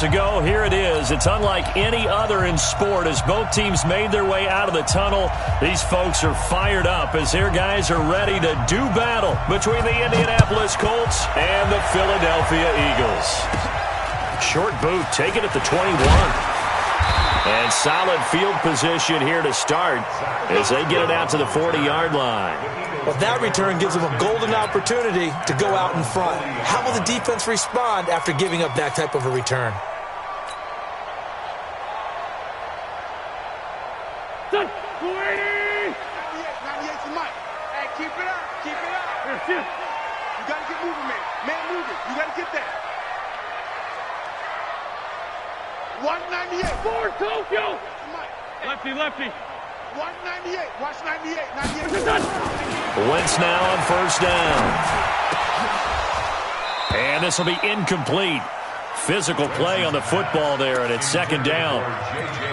To go, here it is. It's unlike any other in sport as both teams made their way out of the tunnel. These folks are fired up as their guys are ready to do battle between the Indianapolis Colts and the Philadelphia Eagles. Short boot taken at the 21. And solid field position here to start as they get it out to the 40-yard line. Well, that return gives them a golden opportunity to go out in front. How will the defense respond after giving up that type of a return? Done. 280. 98 to Mike. Hey, keep it up. Keep it up. You got to get moving, man. Man, move it. You got to get that. 198. Forward, Tokyo. Lefty, lefty. 198. Watch 98. 98. Wentz now on first down. And this will be incomplete. Physical play on the football there, and it's second down.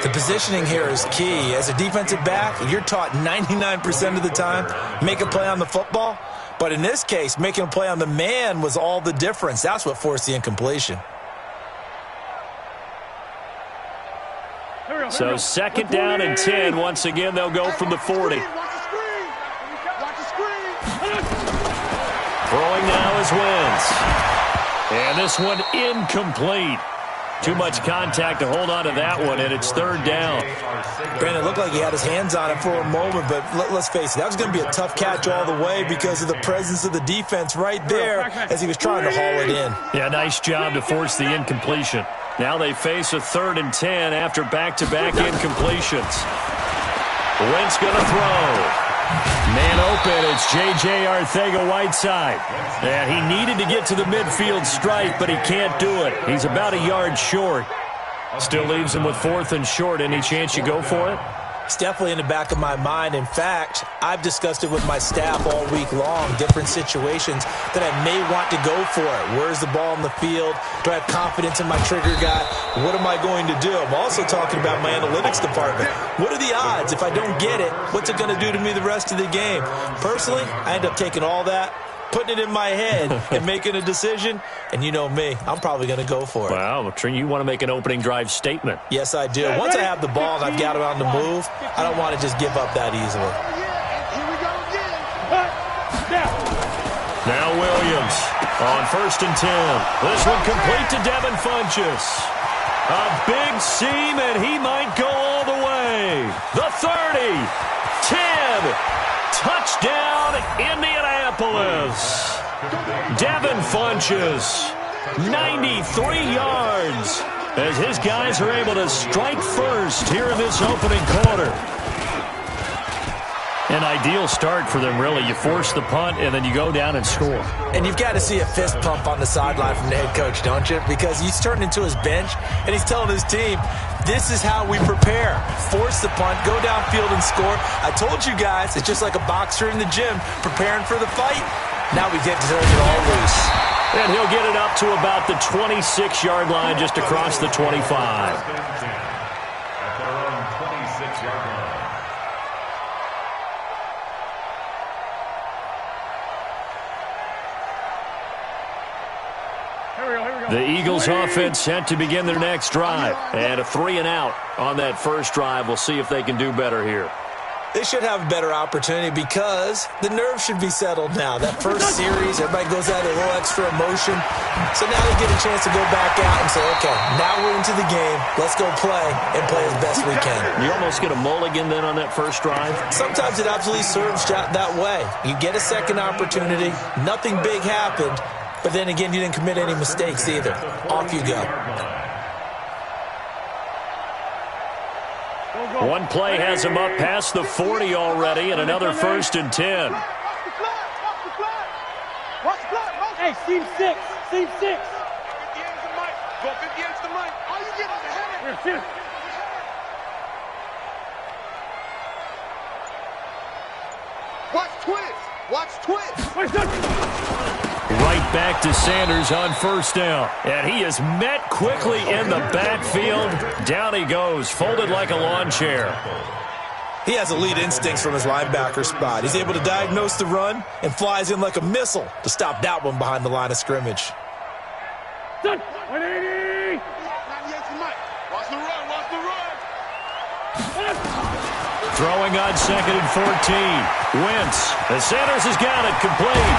The positioning here is key. As a defensive back, you're taught 99% of the time, make a play on the football. But in this case, making a play on the man was all the difference. That's what forced the incompletion. So second down and 10. Once again, they'll go from the 40. Throwing now is Wentz. And this one incomplete. Too much contact to hold on to that one, and it's third down. Brandon, it looked like he had his hands on it for a moment, but let's face it, that was going to be a tough catch all the way because of the presence of the defense right there as he was trying to haul it in. Yeah, nice job to force the incompletion. Now they face a 3rd and 10 after back-to-back incompletions. Wentz going to throw. Man open, it's J.J. Arcega-Whiteside. And he needed to get to the midfield stripe, but he can't do it. He's about a yard short. Still leaves him with 4th and short. Any chance you go for it? It's definitely in the back of my mind. In fact, I've discussed it with my staff all week long, different situations that I may want to go for it. Where's the ball in the field? Do I have confidence in my trigger guy? What am I going to do? I'm also talking about my analytics department. What are the odds? If I don't get it, what's it going to do to me the rest of the game? Personally, I end up taking all that, putting it in my head, and making a decision. And you know me, I'm probably going to go for it. Wow, you want to make an opening drive statement. Yes, I do. Once I have the ball and I've got it on the move, I don't want to just give up that easily. Now Williams on 1st and 10. This one complete to Devin Funchess. A big seam, and he might go all the way. The 30, 10, touchdown Indianapolis. Devin Funchess, 93 yards, as his guys are able to strike first here in this opening quarter. An ideal start for them, really. You force the punt, and then you go down and score. And you've got to see a fist pump on the sideline from the head coach, don't you? Because he's turning into his bench, and he's telling his team, this is how we prepare. Force the punt, go downfield and score. I told you guys, it's just like a boxer in the gym preparing for the fight. Now we get to turn it all loose. And he'll get it up to about the 26-yard line, just across the 25. The Eagles offense set to begin their next drive. And a 3-and-out on that first drive. We'll see if they can do better here. They should have a better opportunity because the nerves should be settled now. That first series, everybody goes out a little extra emotion. So now they get a chance to go back out and say, okay, now we're into the game. Let's go play and play as best we can. You almost get a mulligan then on that first drive? Sometimes it absolutely serves that way. You get a second opportunity. Nothing big happened. But then again, you didn't commit any mistakes either. Off you go. One play has him up past the 40 already, and another 1st and 10. Hey, seam 6. Seam 6. 50 ends the mic. Go 50 ends the mic. All you get is a headache. Watch twist. Watch twist. Right back to Sanders on first down. And he is met quickly in the backfield. Down he goes, folded like a lawn chair. He has elite instincts from his linebacker spot. He's able to diagnose the run and flies in like a missile to stop that one behind the line of scrimmage. Done. 180. Throwing on 2nd and 14. Wentz. The Sanders has got it complete.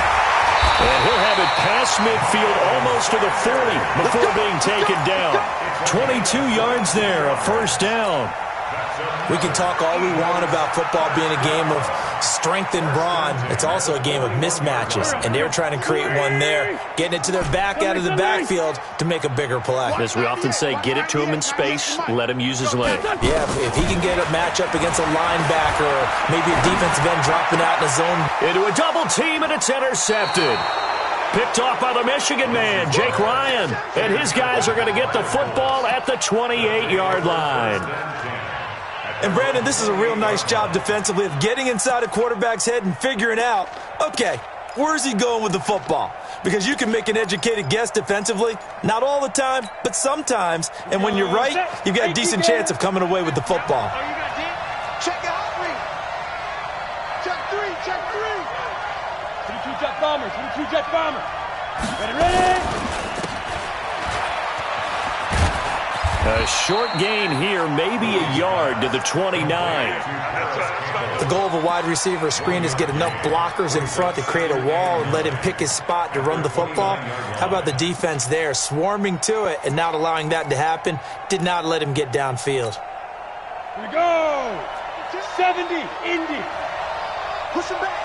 And he'll have it past midfield almost to the 40 before being taken down. 22 yards there, a first down. We can talk all we want about football being a game of strength and brawn. It's also a game of mismatches, and they're trying to create one there, getting it to their back out of the backfield to make a bigger play. As we often say, get it to him in space, let him use his leg. Yeah, if he can get a matchup against a linebacker or maybe a defensive end dropping out in the zone. Into a double team, and it's intercepted. Picked off by the Michigan man, Jake Ryan. And his guys are going to get the football at the 28-yard line. And, Brandon, this is a real nice job defensively of getting inside a quarterback's head and figuring out, okay, where's he going with the football? Because you can make an educated guess defensively, not all the time, but sometimes. And when you're right, you've got a decent chance of coming away with the football. Check out three. Check three. 22 jet bombers. 22 jet bombers. Ready. A short gain here, maybe a yard to the 29. The goal of a wide receiver screen is get enough blockers in front to create a wall and let him pick his spot to run the football. How about the defense there, swarming to it and not allowing that to happen? Did not let him get downfield. Here we go. 70, Indy. Push him back.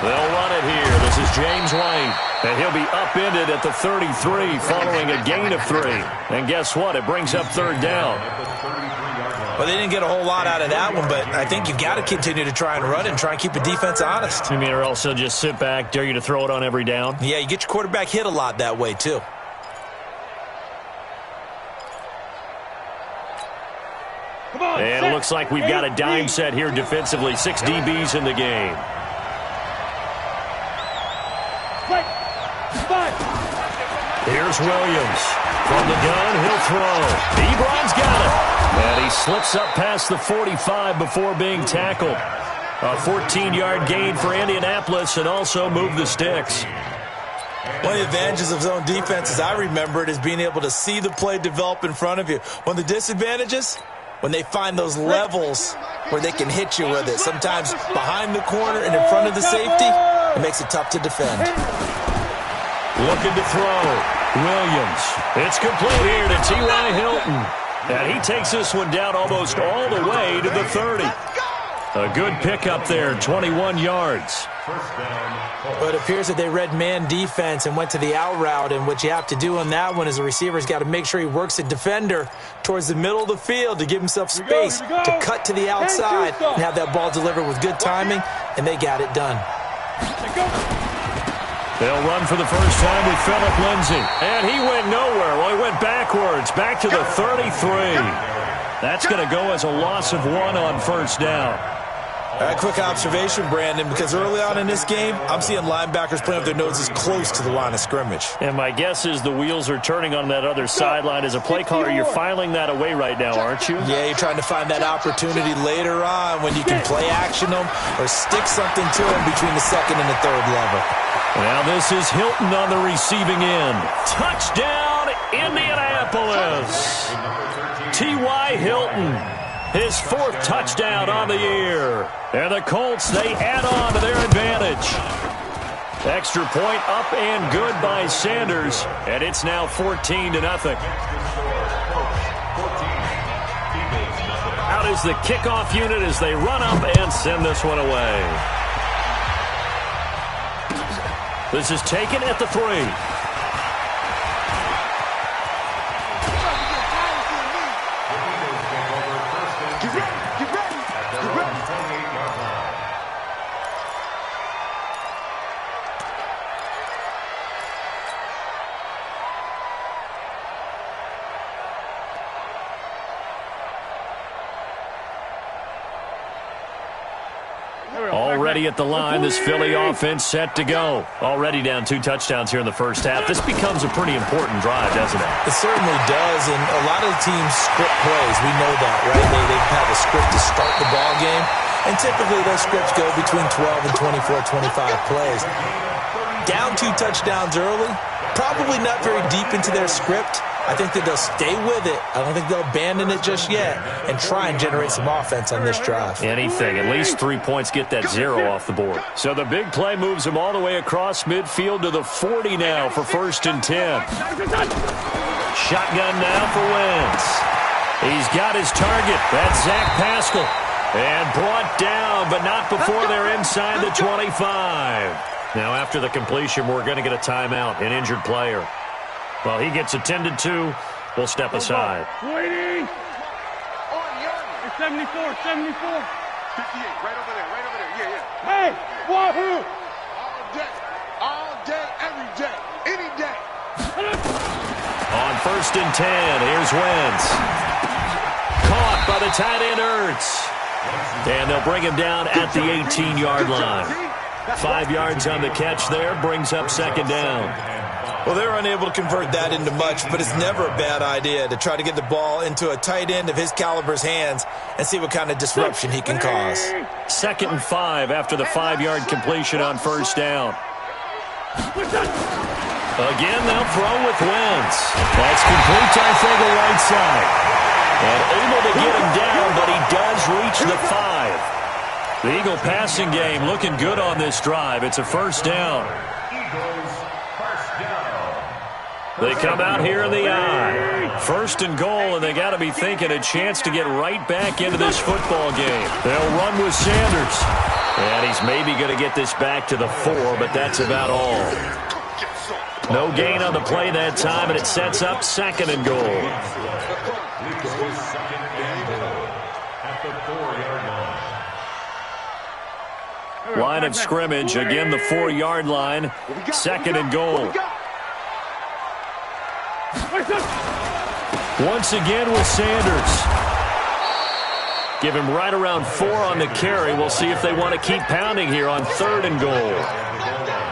They'll run it here. This is James White. And he'll be upended at the 33 following a gain of 3. And guess what? It brings up third down. Well, they didn't get a whole lot out of that one, but I think you've got to continue to try and run it and try and keep the defense honest. You mean, or else they'll just sit back, dare you to throw it on every down? Yeah, you get your quarterback hit a lot that way, too. Come on, And it looks like we've got a dime set here defensively. 6 DBs in the game. Here's Williams. From the gun, he'll throw. Ebron's got it. And he slips up past the 45 before being tackled. A 14-yard gain for Indianapolis and also move the sticks. One of the advantages of zone defense, as I remember it, is being able to see the play develop in front of you. One of the disadvantages, when they find those levels where they can hit you with it. Sometimes behind the corner and in front of the safety, it makes it tough to defend. Looking to throw. Williams. It's complete here to T.Y. Hilton. And he takes this one down almost all the way to the 30. A good pickup there, 21 yards. But it appears that they read man defense and went to the out route. And what you have to do on that one is a receiver's got to make sure he works a defender towards the middle of the field to give himself space to cut to the outside and have that ball delivered with good timing. And they got it done. They'll run for the first time with Phillip Lindsay. And he went nowhere. Well, he went backwards, back to the 33. That's going to go as a loss of 1 on first down. A quick observation, Brandon, because early on in this game, I'm seeing linebackers playing with their noses close to the line of scrimmage. And my guess is the wheels are turning on that other sideline. As a play caller, you're filing that away right now, aren't you? Yeah, you're trying to find that opportunity later on when you can play action them or stick something to them between the second and the third level. Now this is Hilton on the receiving end. Touchdown, Indianapolis. T.Y. Hilton, his 4th touchdown on the year. And the Colts, they add on to their advantage. Extra point up and good by Sanders. And it's now 14-0. Out is the kickoff unit as they run up and send this one away. This is taken at the 3. Already at the line, this Philly offense set to go. Already down 2 touchdowns here in the first half. This becomes a pretty important drive, doesn't it? It certainly does, and a lot of the teams script plays. We know that, right? They have a script to start the ball game, and typically those scripts go between 12 and 24, 25 plays. Down 2 touchdowns early, probably not very deep into their script. I think that they'll stay with it. I don't think they'll abandon it just yet and try and generate some offense on this drive. Anything. At least 3 points get that 0 off the board. So the big play moves them all the way across midfield to the 40 now for 1st and 10. Shotgun now for Wentz. He's got his target. That's Zach Pascal. And brought down, but not before they're inside the 25. Now after the completion, we're going to get a timeout, an injured player. Well, he gets attended to. We'll step aside. Waiting. 74, 74. 58, right over there, yeah. Hey, wahoo! All day, every day, any day. On 1st and 10, here's Wentz. Caught by the tight end Ertz. And they'll bring him down at the 18-yard line. 5 yards on the catch there, brings up 2nd down. Well, they're unable to convert that into much, but it's never a bad idea to try to get the ball into a tight end of his caliber's hands and see what kind of disruption he can cause. 2nd and 5 after the 5-yard completion on 1st down. Again, they'll throw with Wentz. That's complete to the right side. And able to get him down, but he does reach the 5. The Eagle passing game looking good on this drive. It's a 1st down. They come out here in the I. 1st and goal, and they got to be thinking a chance to get right back into this football game. They'll run with Sanders. And he's maybe going to get this back to the 4, but that's about all. No gain on the play that time, and it sets up 2nd and goal. Line of scrimmage, again the 4-yard line. 2nd and goal. Once again with Sanders. Give him right around 4 on the carry. We'll see if they want to keep pounding here on 3rd and goal.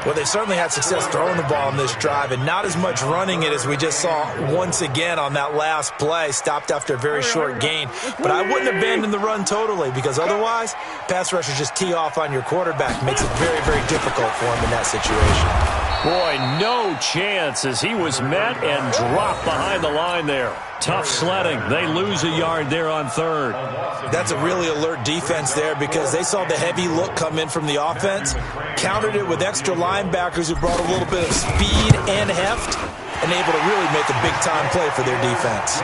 Well, they certainly had success throwing the ball in this drive and not as much running it as we just saw once again on that last play. Stopped after a very short gain. But I wouldn't abandon the run totally because otherwise, pass rushers just tee off on your quarterback. Makes it very, very difficult for him in that situation. Boy, no chance as he was met and dropped behind the line there. Tough sledding. They lose a yard there on 3rd. That's a really alert defense there because they saw the heavy look come in from the offense, countered it with extra linebackers who brought a little bit of speed and heft, and able to really make a big-time play for their defense.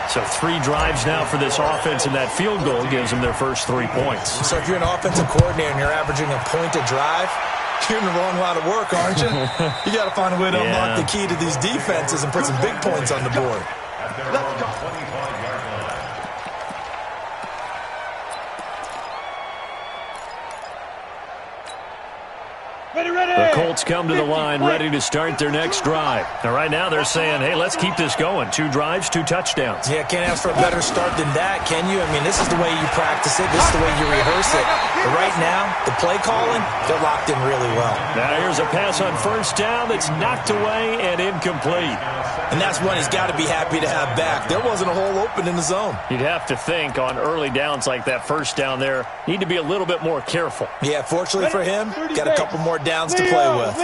So 3 drives now for this offense, and that field goal gives them their first 3 points. So if you're an offensive coordinator and you're averaging a point a drive, you're in the wrong line of work, aren't you? You got to find a way to unlock the key to these defenses and put some big points on the board. Let's go. The Colts come to the line ready to start their next drive. Now, right now they're saying, hey, let's keep this going. 2 drives, 2 touchdowns. Yeah, can't ask for a better start than that, can you? I mean, this is the way you practice it. This is the way you rehearse it. But right now, the play calling, they're locked in really well. Now here's a pass on 1st down that's knocked away and incomplete. And that's one he's got to be happy to have back. There wasn't a hole open in the zone. You'd have to think on early downs like that 1st down there, need to be a little bit more careful. Yeah, fortunately for him, got a couple more downs to play with.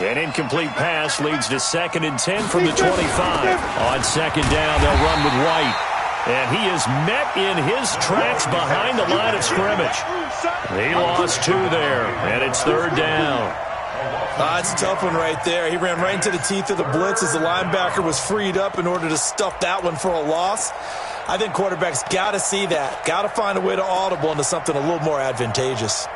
An incomplete pass leads to 2nd and 10 from the 25. On 2nd down, they'll run with White. And he is met in his tracks behind the line of scrimmage. He lost 2 there, and it's 3rd down. It's a tough one right there. He ran right into the teeth of the blitz as the linebacker was freed up in order to stuff that one for a loss. I think quarterbacks got to see that. Got to find a way to audible into something a little more advantageous.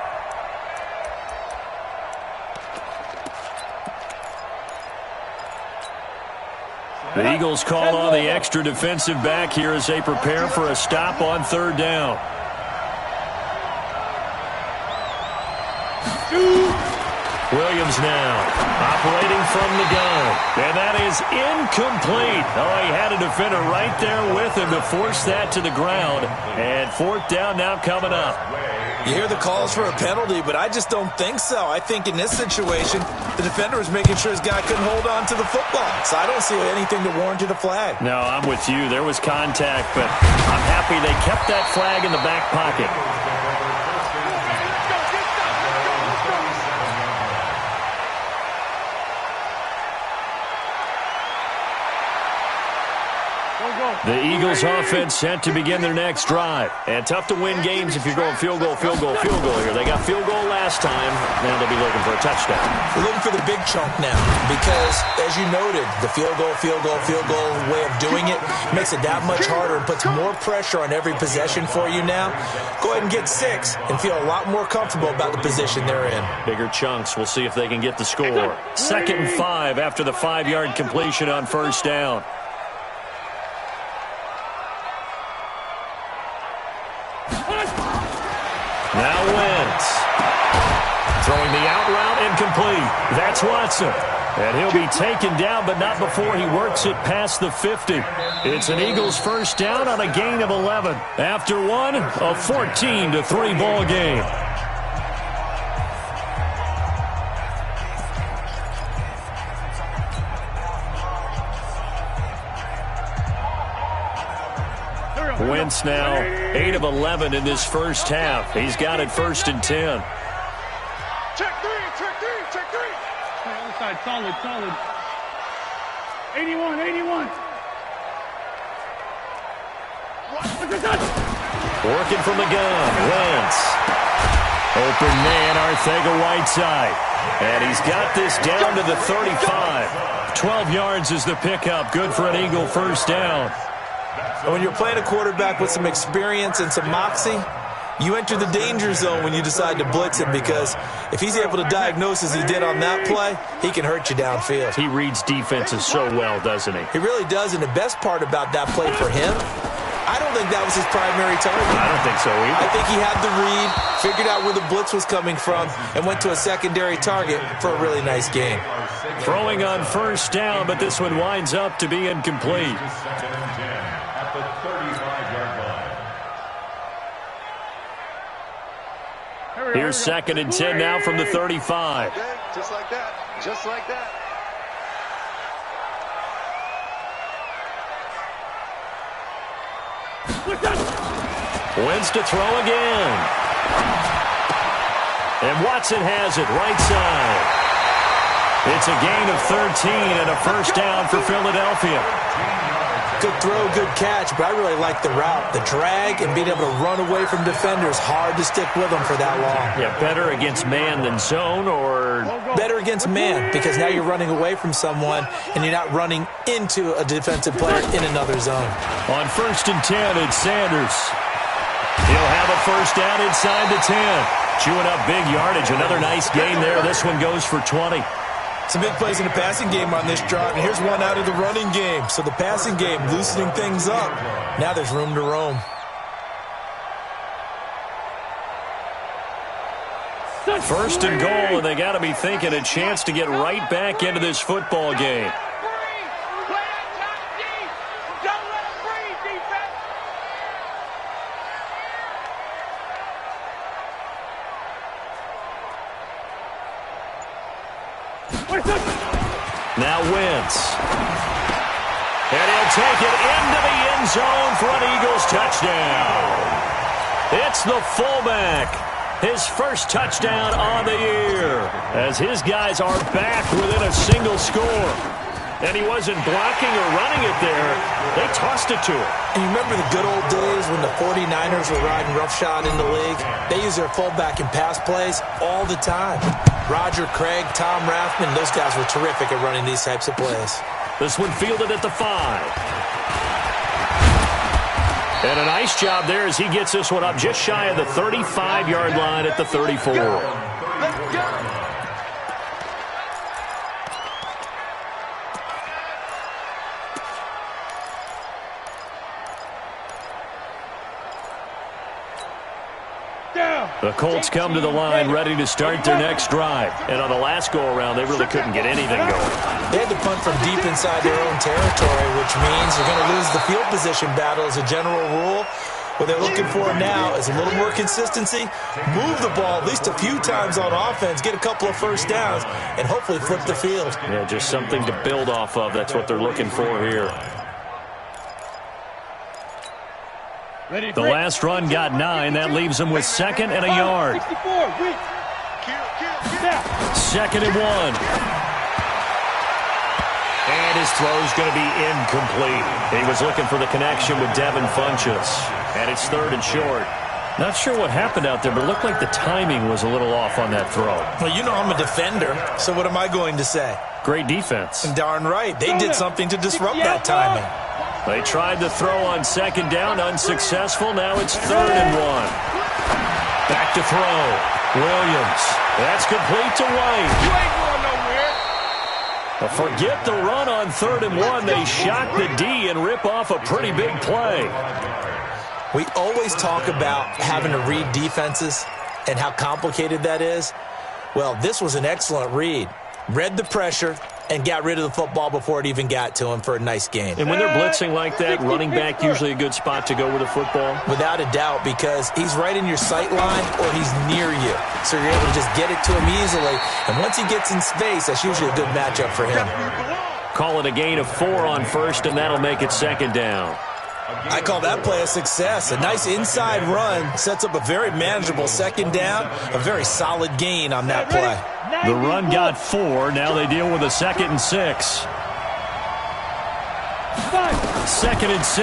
The Eagles call on the extra defensive back here as they prepare for a stop on 3rd down. Williams now operating from the gun. And that is incomplete. Oh, he had a defender right there with him to force that to the ground. And 4th down now coming up. You hear the calls for a penalty, but I just don't think so. I think in this situation, the defender was making sure his guy couldn't hold on to the football. So I don't see anything to warrant a flag. No, I'm with you. There was contact, but I'm happy they kept that flag in the back pocket. The Eagles offense set to begin their next drive. And tough to win games if you're going field goal, field goal, field goal here. They got field goal last time. Now they'll be looking for a touchdown. They're looking for the big chunk now because, as you noted, the field goal way of doing it makes it that much harder and puts more pressure on every possession for you now. Go ahead and get 6 and feel a lot more comfortable about the position they're in. Bigger chunks. We'll see if they can get the score. 2nd and 5 after the 5-yard completion on first down. Now Wentz. Throwing the out route incomplete. That's Watson. And he'll be taken down, but not before he works it past the 50. It's an Eagles first down on a gain of 11. After one, a 14-3 ball game. Wentz now 8 of 11 in this first half. He's got it 1st and 10. Check three. Outside, solid. 81. Working from the gun. Wentz. Open man, Arcega-Whiteside. And he's got this down to the 35. 12 yards is the pickup. Good for an Eagle first down. And when you're playing a quarterback with some experience and some moxie, you enter the danger zone when you decide to blitz him because if he's able to diagnose as he did on that play, he can hurt you downfield. He reads defenses so well, doesn't he? He really does, and the best part about that play for him, I don't think that was his primary target. I don't think so either. I think he had the read, figured out where the blitz was coming from, and went to a secondary target for a really nice game. Throwing on first down, but this one winds up to be incomplete. Here's 2nd and 10 now from the 35. Okay, just like that. Wentz to throw again. And Watson has it right side. It's a gain of 13 and a first down for Philadelphia. Good throw, good catch, but I really like the route. The drag and being able to run away from defenders, hard to stick with them for that long. Yeah, better against man than zone, or better against man because now you're running away from someone and you're not running into a defensive player in another zone. On 1st and 10, it's Sanders. He'll have a first down inside the 10. Chewing up big yardage. Another nice gain there. This one goes for 20. Some big plays in the passing game on this drive, and here's one out of the running game. So the passing game loosening things up. Now there's room to roam. First and goal, and they got to be thinking a chance to get right back into this football game. Now Wentz. And he'll take it into the end zone for an Eagles touchdown. It's the fullback. His first touchdown on the year as his guys are back within a single score. And he wasn't blocking or running it there. They tossed it to him. And you remember the good old days when the 49ers were riding roughshod in the league? They use their fullback in pass plays all the time. Roger Craig, Tom Rathman, those guys were terrific at running these types of plays. This one fielded at the 5. And a nice job there as he gets this one up just shy of the 35-yard line at the 34. Let's go. The Colts come to the line ready to start their next drive. And on the last go-around, they really couldn't get anything going. They had to punt from deep inside their own territory, which means you're going to lose the field position battle as a general rule. What they're looking for now is a little more consistency, move the ball at least a few times on offense, get a couple of first downs, and hopefully flip the field. Yeah, just something to build off of. That's what they're looking for here. The last run got 9. That leaves them with 2nd and a yard. 2nd and 1. And his throw's going to be incomplete. He was looking for the connection with Devin Funchess. And it's 3rd and short. Not sure what happened out there, but it looked like the timing was a little off on that throw. Well, you know I'm a defender, so what am I going to say? Great defense. And darn right. They did something to disrupt that timing. They tried the throw on 2nd down, unsuccessful. Now it's 3rd and 1. Back to throw. Williams. That's complete to White. You ain't going nowhere. Forget the run on 3rd and 1. They shock the D and rip off a pretty big play. We always talk about having to read defenses and how complicated that is. Well, this was an excellent read. Read the pressure and got rid of the football before it even got to him for a nice gain. And when they're blitzing like that, running back usually a good spot to go with the football? Without a doubt, because he's right in your sight line or he's near you. So you're able to just get it to him easily. And once he gets in space, that's usually a good matchup for him. Call it a gain of 4 on 1st, and that'll make it 2nd down. I call that play a success. A nice inside run sets up a very manageable 2nd down, a very solid gain on that play. The run got 4. Now they deal with a 2nd and 6. 2nd and 6.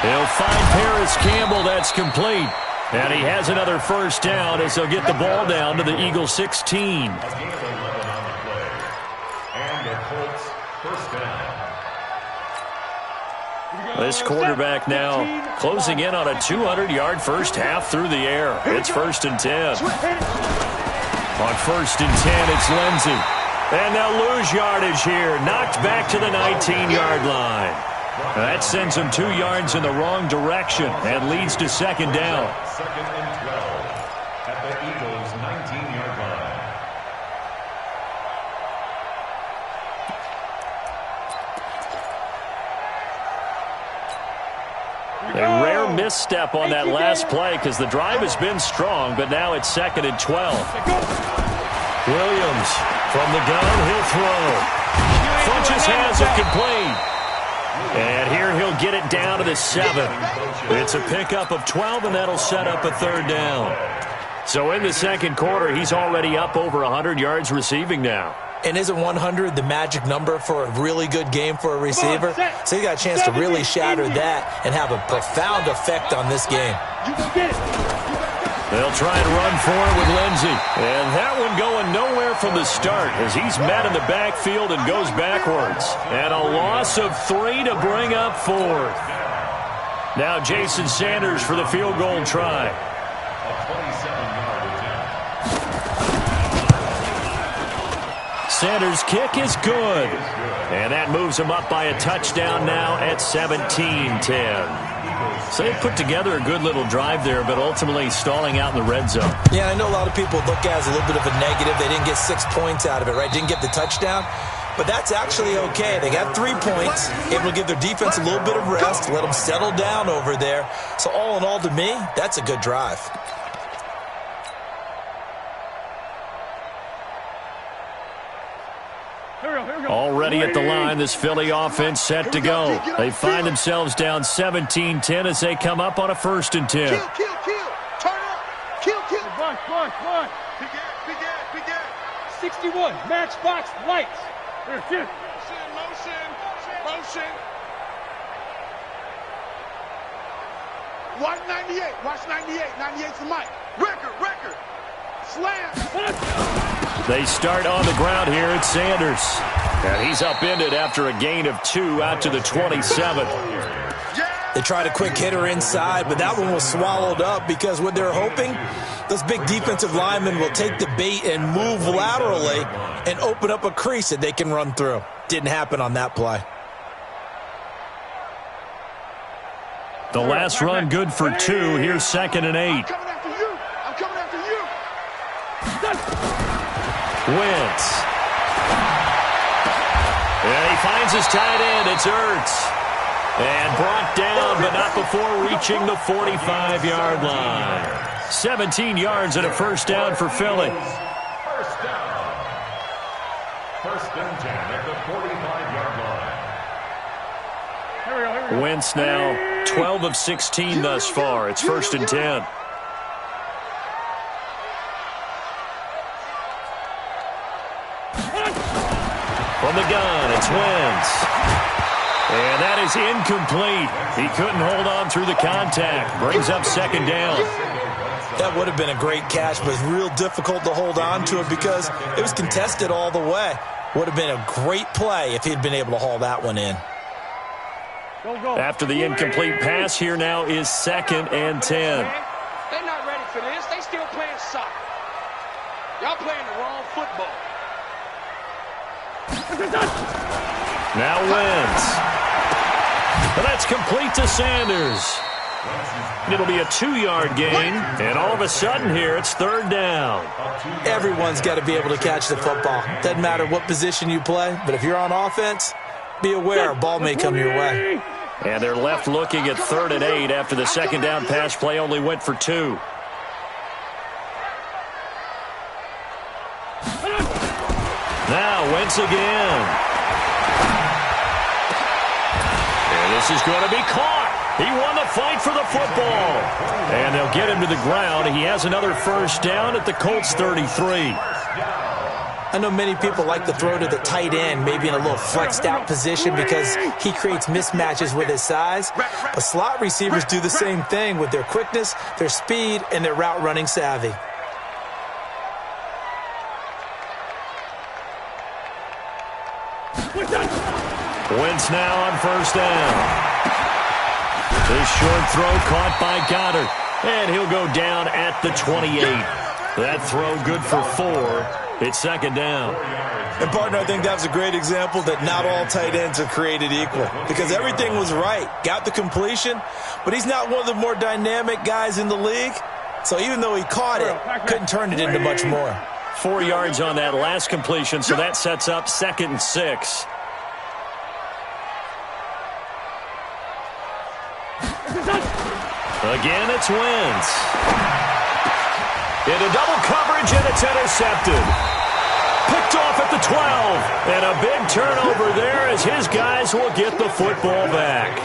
He'll find Paris Campbell. That's complete. And he has another 1st down as they'll get the ball down to the Eagles 16. This quarterback now closing in on a 200-yard first half through the air. It's 1st and 10. On 1st and 10, it's Lindsey. And they'll lose yardage here. Knocked back to the 19-yard line. That sends them 2 yards in the wrong direction and leads to 2nd down. 2nd and 12 at the Eagles' 19-yard line. A rare misstep on that last play because the drive has been strong, but now it's 2nd and 12. Williams from the gun, he'll throw. Funchess has it complete. And here he'll get it down to the 7. It's a pickup of 12, and that'll set up a 3rd down. So in the 2nd quarter, he's already up over 100 yards receiving now. And isn't 100 the magic number for a really good game for a receiver? So you got a chance to really shatter that and have a profound effect on this game. They'll try and run for it with Lindsey. And that one going nowhere from the start as he's met in the backfield and goes backwards. And a loss of 3 to bring up 4th. Now Jason Sanders for the field goal try. A 27-yard attempt. Sanders' kick is good. And that moves him up by a touchdown now at 17-10. So they put together a good little drive there, but ultimately stalling out in the red zone. Yeah, I know a lot of people look at it as a little bit of a negative. They didn't get 6 points out of it, right? Didn't get the touchdown. But that's actually okay. They got 3 points, able to give their defense a little bit of rest, let them settle down over there. So all in all, to me, that's a good drive. Already at the line, this Philly offense set to go. They find themselves down 17-10 as they come up on a 1st and 10. Kill. Turn up. Kill. Big Big Ed. 61, matchbox lights. Here. Motion. Watch 98. 98's the mic. Record. Slam. They start on the ground here at Sanders. And he's upended after a gain of 2 out to the 27. They tried a quick hitter inside, but that one was swallowed up because what they're hoping, those big defensive linemen will take the bait and move laterally and open up a crease that they can run through. Didn't happen on that play. The last run good for 2. Here's 2nd and 8. I'm coming after you. Wentz. And he finds his tight end. It's Ertz. And brought down, but not before reaching the 45-yard line. 17 yards and a 1st down for Philly. 1st down. 1st and 10 at the 45-yard line. Wentz now 12 of 16 thus far. It's 1st and 10. Wentz. And that is incomplete. He couldn't hold on through the contact. Brings up second down. That would have been a great catch, but it's real difficult to hold on to it because it was contested all the way. Would have been a great play if he'd been able to haul that one in. After the incomplete pass, here now is 2nd and 10. They're not ready for this. They still playing soccer. Y'all playing the wrong football. Now Wentz. And that's complete to Sanders. It'll be a 2-yard gain, and all of a sudden here it's 3rd down. Everyone's got to be able to catch the football. Doesn't matter what position you play, but if you're on offense, be aware a ball may come your way. And they're left looking at 3rd and 8 after the second down pass play only went for 2. Now Wentz again. And this is going to be caught. He won the fight for the football. And they'll get him to the ground. He has another first down at the Colts 33. I know many people like to throw to the tight end, maybe in a little flexed out position because he creates mismatches with his size. But slot receivers do the same thing with their quickness, their speed, and their route running savvy. Wentz now on first down. This short throw caught by Goddard. And he'll go down at the 28. That throw good for 4. It's second down. And, partner, I think that was a great example that not all tight ends are created equal because everything was right. Got the completion, but he's not one of the more dynamic guys in the league. So even though he caught it, couldn't turn it into much more. 4 yards on that last completion, so that sets up 2nd and 6. Again, it's Wentz. Into double coverage, and it's intercepted. Picked off at the 12. And a big turnover there as his guys will get the football back.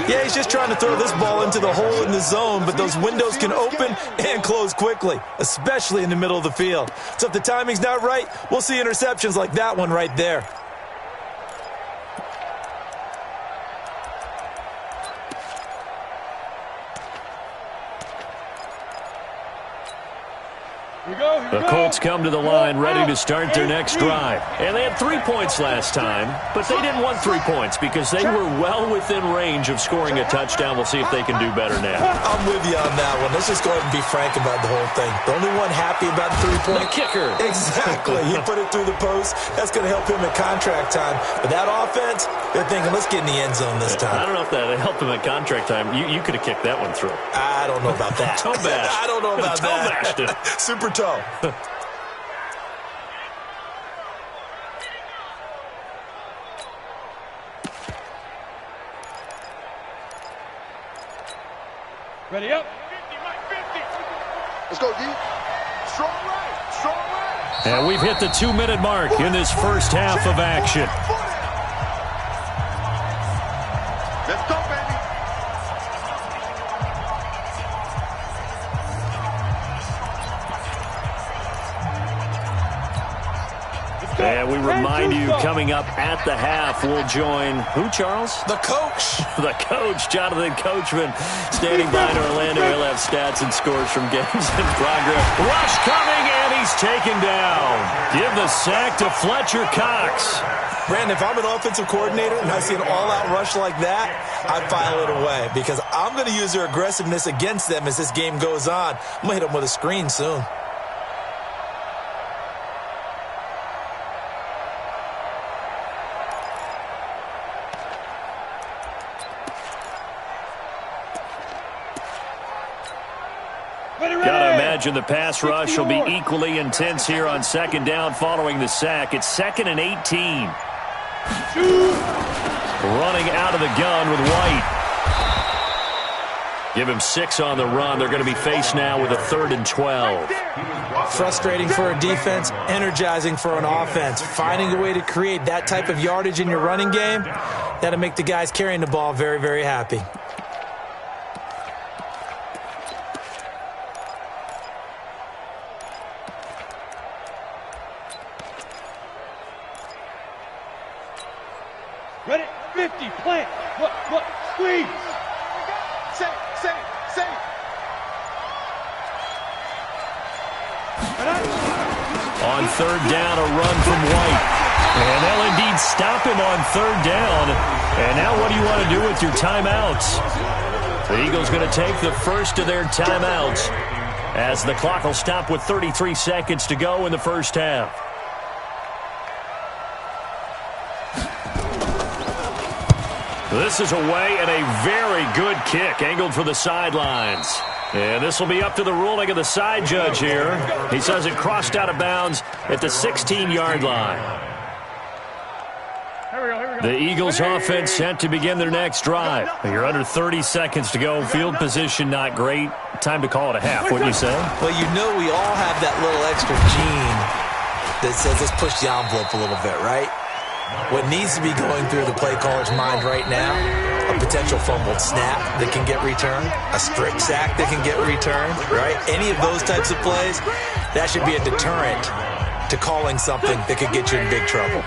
Yeah, he's just trying to throw this ball into the hole in the zone, but those windows can open and close quickly, especially in the middle of the field. So if the timing's not right, we'll see interceptions like that one right there. The Colts come to the line ready to start their next drive. And they had 3 points last time, but they didn't want 3 points because they were well within range of scoring a touchdown. We'll see if they can do better now. I'm with you on that one. Let's just go ahead and be frank about the whole thing. The only one happy about the 3-point? The kicker. Exactly. He put it through the post. That's going to help him at contract time. But that offense, they're thinking, let's get in the end zone this time. I don't know if that helped him at contract time. You could have kicked that one through. I don't know about that. Toe bash. I don't know about toe that. Bashed it. Super toe. Ready up. 50, Mike, 50. Let's go, D. Strong right. Strong right. And we've hit the 2-minute mark in this first half of action. Let's go, baby. And we remind you, coming up at the half, we'll join who, Charles? The coach. The coach, Jonathan Coachman, standing by in Orlando. He'll have stats and scores from games in progress. Rush coming, and he's taken down. Give the sack to Fletcher Cox. Brandon, if I'm an offensive coordinator and I see an all-out rush like that, I file it away because I'm going to use their aggressiveness against them as this game goes on. I'm going to hit them with a screen soon. Gotta imagine the pass rush will be equally intense here on second down following the sack. It's 2nd and 18. Running out of the gun with White. Give him 6 on the run. They're going to be faced now with a 3rd and 12. Frustrating for a defense, energizing for an offense. Finding a way to create that type of yardage in your running game, that'll make the guys carrying the ball very, very happy. Ready? 50, plant. Look, squeeze. Safe. On third down, a run from White. And they'll indeed stop him on third down. And now what do you want to do with your timeouts? The Eagles going to take the first of their timeouts as the clock will stop with 33 seconds to go in the first half. This is away and a very good kick angled for the sidelines. And this will be up to the ruling of the side judge here. He says it crossed out of bounds at the 16-yard line. Here we go. The Eagles offense set to begin their next drive. You're under 30 seconds to go. Field position not great. Time to call it a half, wouldn't you say? Well, you know we all have that little extra gene that says let's push the envelope a little bit, right? What needs to be going through the play caller's mind right now, a potential fumbled snap that can get returned, a strip sack that can get returned, right? Any of those types of plays, that should be a deterrent to calling something that could get you in big trouble.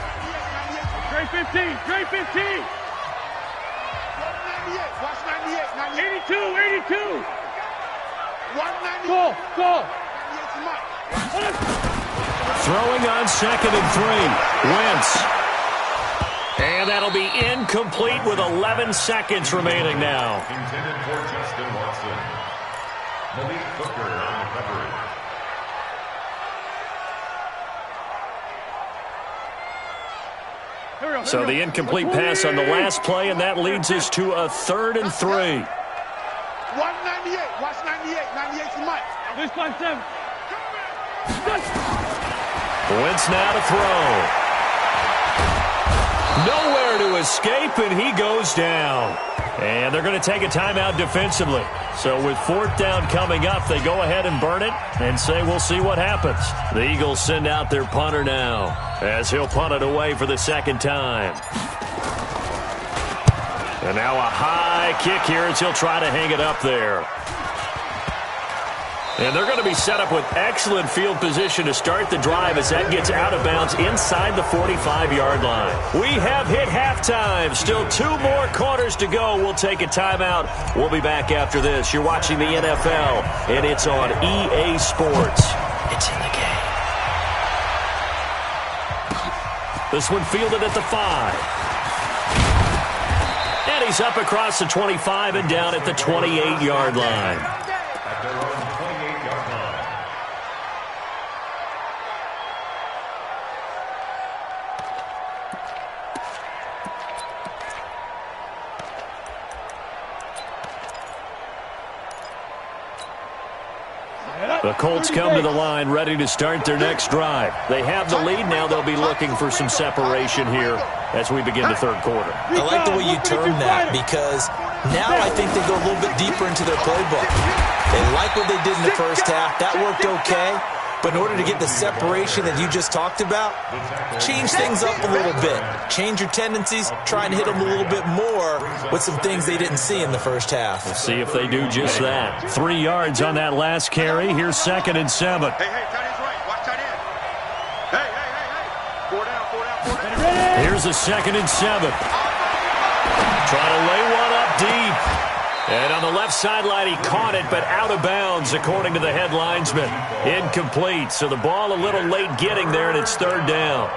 Straight 15. 198. Watch 98. 82. 198. Go. 98 to Mike. Throwing on 2nd and 3. Wentz. And that'll be incomplete with 11 seconds remaining now. Intended for Justin Watson. Malik Hooker on the coverage. Here we go. So the incomplete pass on the last play, and that leads us to a 3rd and 3. 198. Watch 98. 98 to Mike. This one, 7. Wentz now to throw. Nowhere to escape, and he goes down. And they're going to take a timeout defensively. So with 4th down coming up, they go ahead and burn it and say we'll see what happens. The Eagles send out their punter now as he'll punt it away for the 2nd time. And now a high kick here as he'll try to hang it up there. And they're going to be set up with excellent field position to start the drive as that gets out of bounds inside the 45-yard line. We have hit halftime. Still 2 more quarters to go. We'll take a timeout. We'll be back after this. You're watching the NFL, and it's on EA Sports. It's in the game. This one fielded at the 5. And he's up across the 25 and down at the 28-yard line. At their own 28-yard line. The Colts come to the line ready to start their next drive. They have the lead. Now they'll be looking for some separation here as we begin the 3rd quarter. I like the way you term that because now I think they go a little bit deeper into their playbook. They like what they did in the first half. That worked okay. But in order to get the separation that you just talked about, change things up a little bit. Change your tendencies. Try and hit them a little bit more with some things they didn't see in the first half. We'll see if they do just that. 3 yards on that last carry. Here's 2nd and 7. Hey, tight end's right. Watch tight end. Hey. 4 down. Here's a 2nd and 7. Trying to lay one up deep. And on the left sideline, he caught it, but out of bounds, according to the head linesman. Incomplete, so the ball a little late getting there, and it's 3rd down.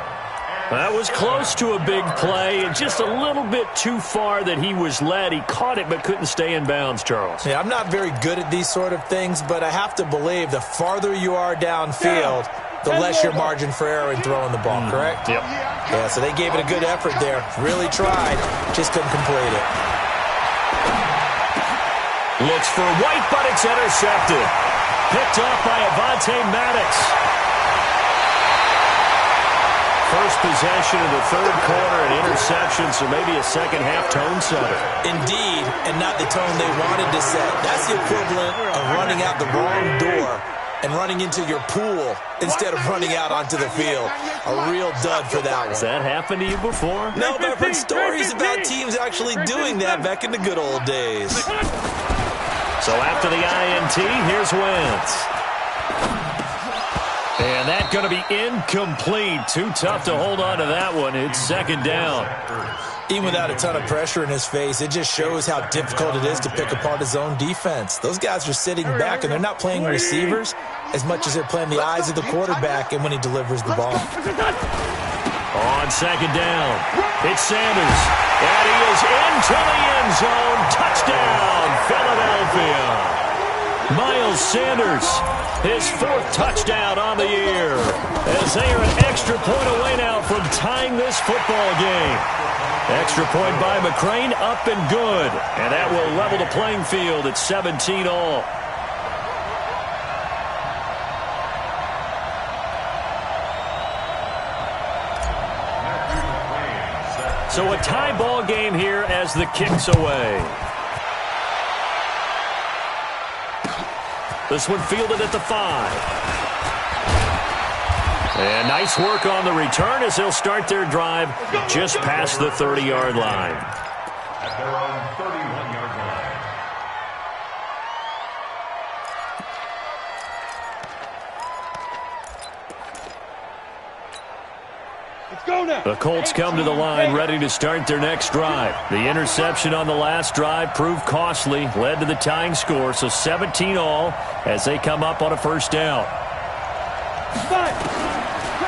That was close to a big play, and just a little bit too far that he was led. He caught it, but couldn't stay in bounds, Charles. Yeah, I'm not very good at these sort of things, but I have to believe the farther you are downfield, the less your margin for error in throwing the ball, correct? Yep. Yeah, so they gave it a good effort there. Really tried, just couldn't complete it. Looks for White, but it's intercepted. Picked off by Avonte Maddox. First possession of the 3rd quarter, an interception, so maybe a second-half tone setter. Indeed, and not the tone they wanted to set. That's the equivalent of running out the wrong door and running into your pool instead of running out onto the field. A real dud for that one. Has that happened to you before? No, but I've heard stories about teams actually doing that back in the good old days. So after the INT, here's Wentz. And that's going to be incomplete. Too tough to hold on to that one. It's 2nd down. Even without a ton of pressure in his face, it just shows how difficult it is to pick apart his own defense. Those guys are sitting back, and they're not playing receivers as much as they're playing the eyes of the quarterback and when he delivers the ball. On second down, it's Sanders. And he is into the end zone. Touchdown, Philadelphia. Miles Sanders, his 4th touchdown on the year, as they are an extra point away now from tying this football game. Extra point by McCrane, up and good. And that will level the playing field at 17 all. So a tie ball game here as the kick's away. This one fielded at the 5. And nice work on the return as they'll start their drive just past the 30-yard line. At their own 31-yard line. Let's go now. The Colts come to the line ready to start their next drive. The interception on the last drive proved costly, led to the tying score, so 17 all as they come up on a first down.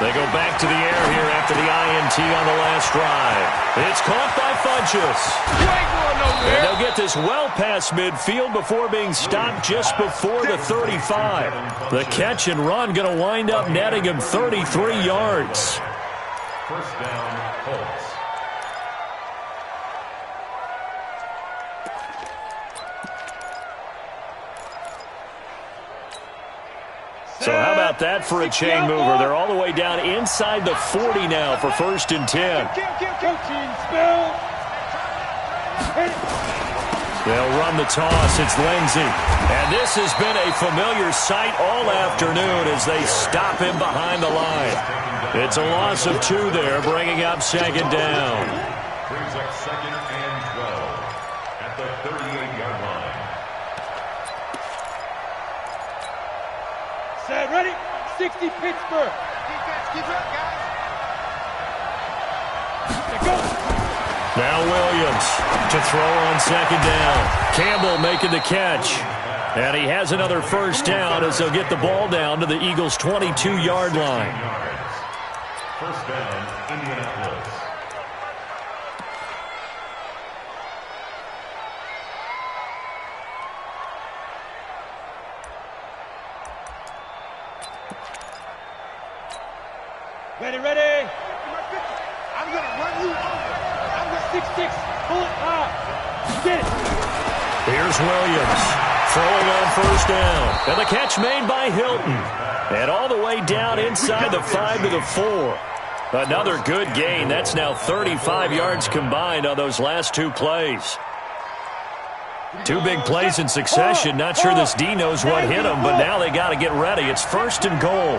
They go back to the air here after the INT on the last drive. It's caught by Funchess. And they'll get this well past midfield before being stopped just before the 35. The catch and run going to wind up netting him 33 yards. First down, Colts. So how about that for a chain mover? They're all the way down inside the 40 now for 1st and 10. They'll run the toss. It's Lindsey. And this has been a familiar sight all afternoon as they stop him behind the line. It's a loss of 2 there, bringing up second down. Brings up 2nd and 12 at the 38-yard line. Set, ready? 60 Pittsburgh. Keep it up, guys. Let's go. Now Williams to throw on second down. Campbell making the catch. And he has another first down as they'll get the ball down to the Eagles' 22-yard line. First down, Indianapolis. Ready, ready. I'm going to run you over. I'm going to 6-6. Pull it high. Get it. Here's Williams throwing on first down. And the catch made by Hilton. And all the way down inside the 5 to the 4. Another good gain. That's now 35 yards combined on those last 2 plays. 2 big plays in succession. Not sure this D knows what hit him, but now they got to get ready. It's 1st and goal.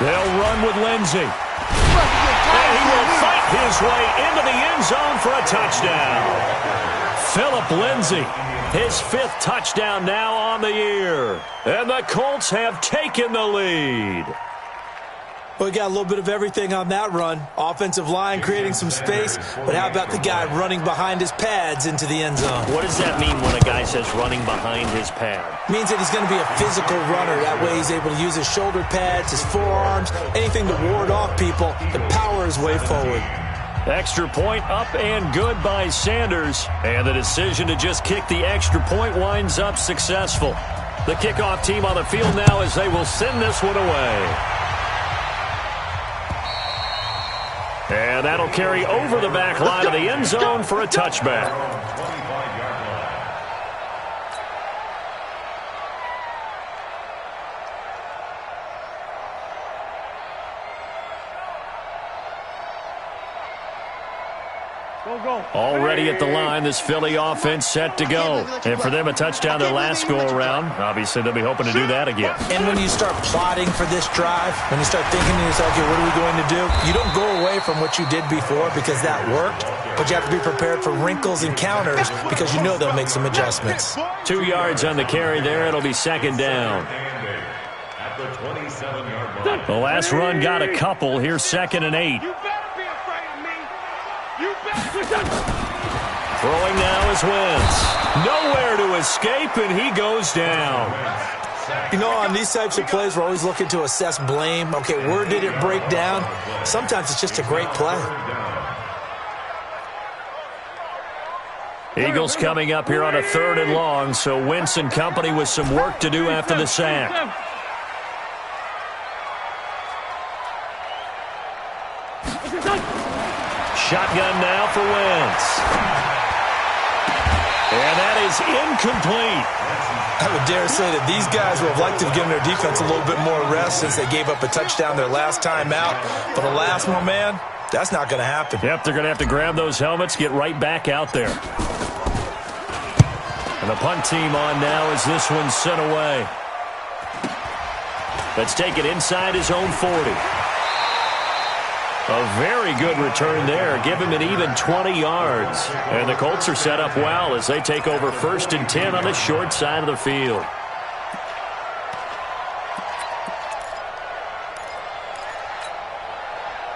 They'll run with Lindsey. And he will fight his way into the end zone for a touchdown. Philip Lindsey, his 5th touchdown now on the year. And the Colts have taken the lead. Well, we got a little bit of everything on that run. Offensive line creating some space, but how about the guy running behind his pads into the end zone? What does that mean when a guy says running behind his pad? Means that he's going to be a physical runner. That way he's able to use his shoulder pads, his forearms, anything to ward off people and power his way forward. Extra point up and good by Sanders. And the decision to just kick the extra point winds up successful. The kickoff team on the field now as they will send this one away. And that'll carry over the back line of the end zone for a touchback. Already at the line, this Philly offense set to go. And for them, a touchdown their last go-around. Obviously, they'll be hoping to do that again. And when you start plotting for this drive, when you start thinking to yourself, okay, what are we going to do? You don't go away from what you did before because that worked, but you have to be prepared for wrinkles and counters because you know they'll make some adjustments. 2 yards on the carry there. It'll be second down. At the 27-yard line. The last run got a couple. Here's 2nd and 8. You better be afraid of me. Throwing now is Wentz. Nowhere to escape, and he goes down. You know, on these types of plays, we're always looking to assess blame. Okay, where did it break down? Sometimes it's just a great play. Eagles coming up here on a 3rd and long, so Wentz and company with some work to do after the sack. Shotgun now for Wentz. And that is incomplete. I would dare say that these guys would have liked to have given their defense a little bit more rest since they gave up a touchdown their last time out. But the last one, man, that's not going to happen. Yep, they're going to have to grab those helmets, get right back out there. And the punt team on now as this one's sent away. Let's take it inside his own 40. A very good return there. Give him an even 20 yards. And the Colts are set up well as they take over 1st and 10 on the short side of the field.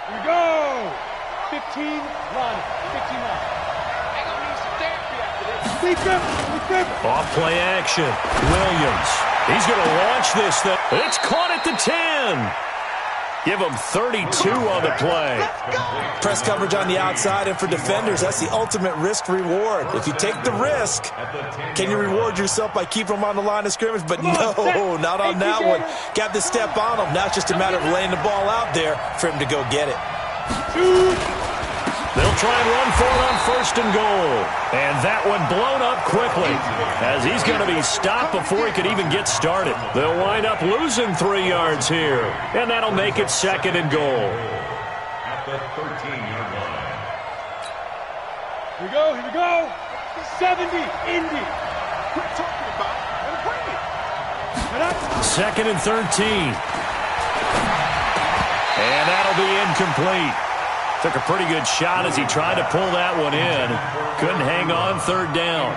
Here we go. 15, run. 15 run. Off play action. Williams. He's going to launch this thing. It's caught at the 10. Give them 32 on the play. Press coverage on the outside, and for defenders, that's the ultimate risk-reward. If you take the risk, can you reward yourself by keeping them on the line of scrimmage? But no, not on that one. Got to step on them. Now it's just a matter of laying the ball out there for him to go get it. They'll try and run for it on 1st and goal. And that one blown up quickly as he's going to be stopped before he could even get started. They'll wind up losing 3 yards here. And that'll make it 2nd and goal. At the 13-yard line. Here we go. 70, Indy. Quit talking about it and bring it. 2nd and 13. And that'll be incomplete. Took a pretty good shot as he tried to pull that one in. Couldn't hang on 3rd down.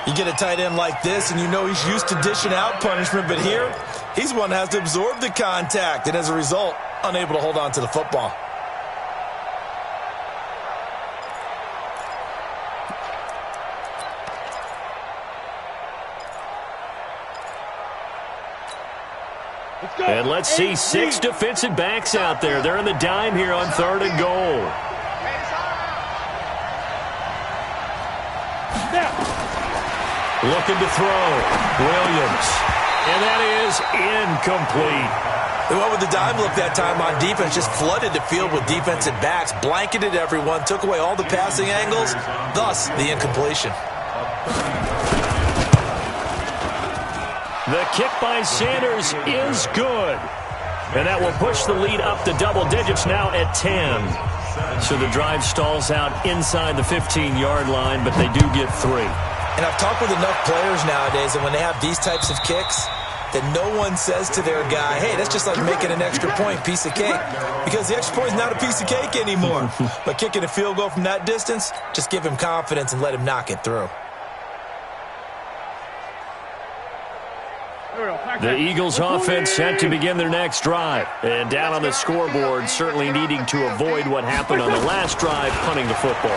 You get a tight end like this, and you know he's used to dishing out punishment, but here, he's one that has to absorb the contact, and as a result, unable to hold on to the football. And let's see 6 defensive backs out there. They're in the dime here on 3rd and goal. Looking to throw. Williams. And that is incomplete. They went with the dime look that time on defense, just flooded the field with defensive backs, blanketed everyone, took away all the passing angles, thus the incompletion. The kick by Sanders is good. And that will push the lead up to double digits now at 10. So the drive stalls out inside the 15-yard line, but they do get 3. And I've talked with enough players nowadays that when they have these types of kicks, that no one says to their guy, hey, that's just like making an extra point, piece of cake. Because the extra point is not a piece of cake anymore. But kicking a field goal from that distance, just give him confidence and let him knock it through. The Eagles offense set to begin their next drive. And down on the scoreboard, certainly needing to avoid what happened on the last drive, punting the football.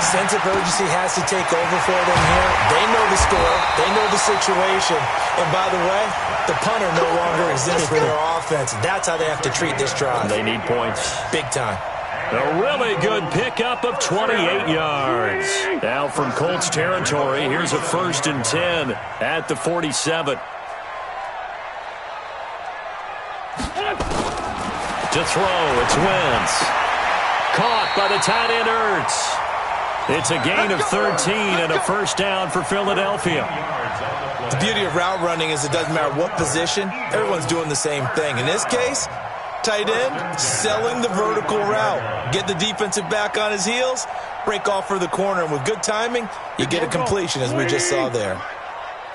Sense of urgency has to take over for them here. They know the score. They know the situation. And by the way, the punter no longer exists for their offense. That's how they have to treat this drive. They need points. Big time. A really good pickup of 28 yards. Now from Colts territory, here's a 1st and 10 at the 47. To throw, it's Wentz. Caught by the tight end Ertz. It's a gain of 13 and a 1st down for Philadelphia. The beauty of route running is it doesn't matter what position, everyone's doing the same thing. In this case, tight end, selling the vertical route. Get the defensive back on his heels, break off for the corner, and with good timing, you get a completion as we just saw there.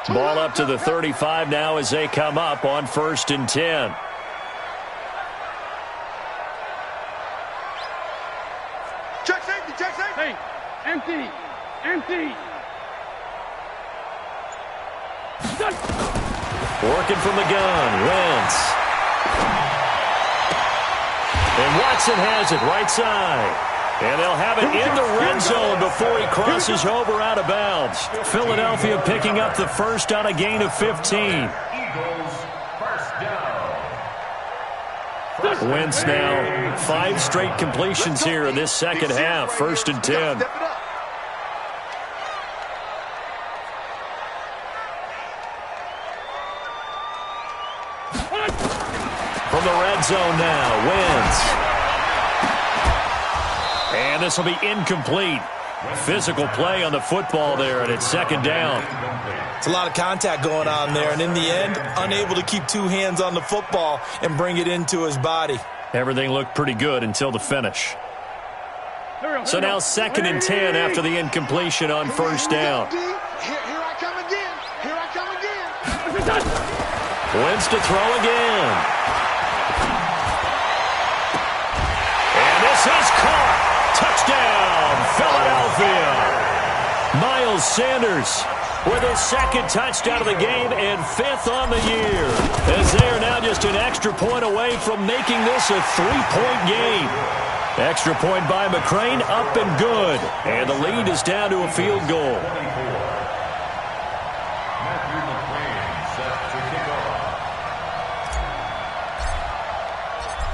Ball up to the 35 now as they come up on 1st and 10. Check safety, check safety. Hey, empty, empty. Working from the gun, Wentz. And Watson has it right side. And they'll have it in the red zone before he crosses over out of bounds. Philadelphia picking up the first on a gain of 15. Eagles, first down. Wentz now 5 straight completions here in this second half. 1st and 10. From the red zone now, Wentz. And this will be incomplete. Physical play on the football there, and it's 2nd down. It's a lot of contact going on there, and in the end, unable to keep 2 hands on the football and bring it into his body. Everything looked pretty good until the finish. So now 2nd and 10 after the incompletion on 1st down. Here I come again. Here I come again. Wentz to throw again. And this is caught. Touchdown, Philadelphia. Miles Sanders with his 2nd touchdown of the game and 5th on the year. As they are now just an extra point away from making this a 3-point game. Extra point by McCrane, up and good. And the lead is down to a field goal. Matthew McCrane set to kick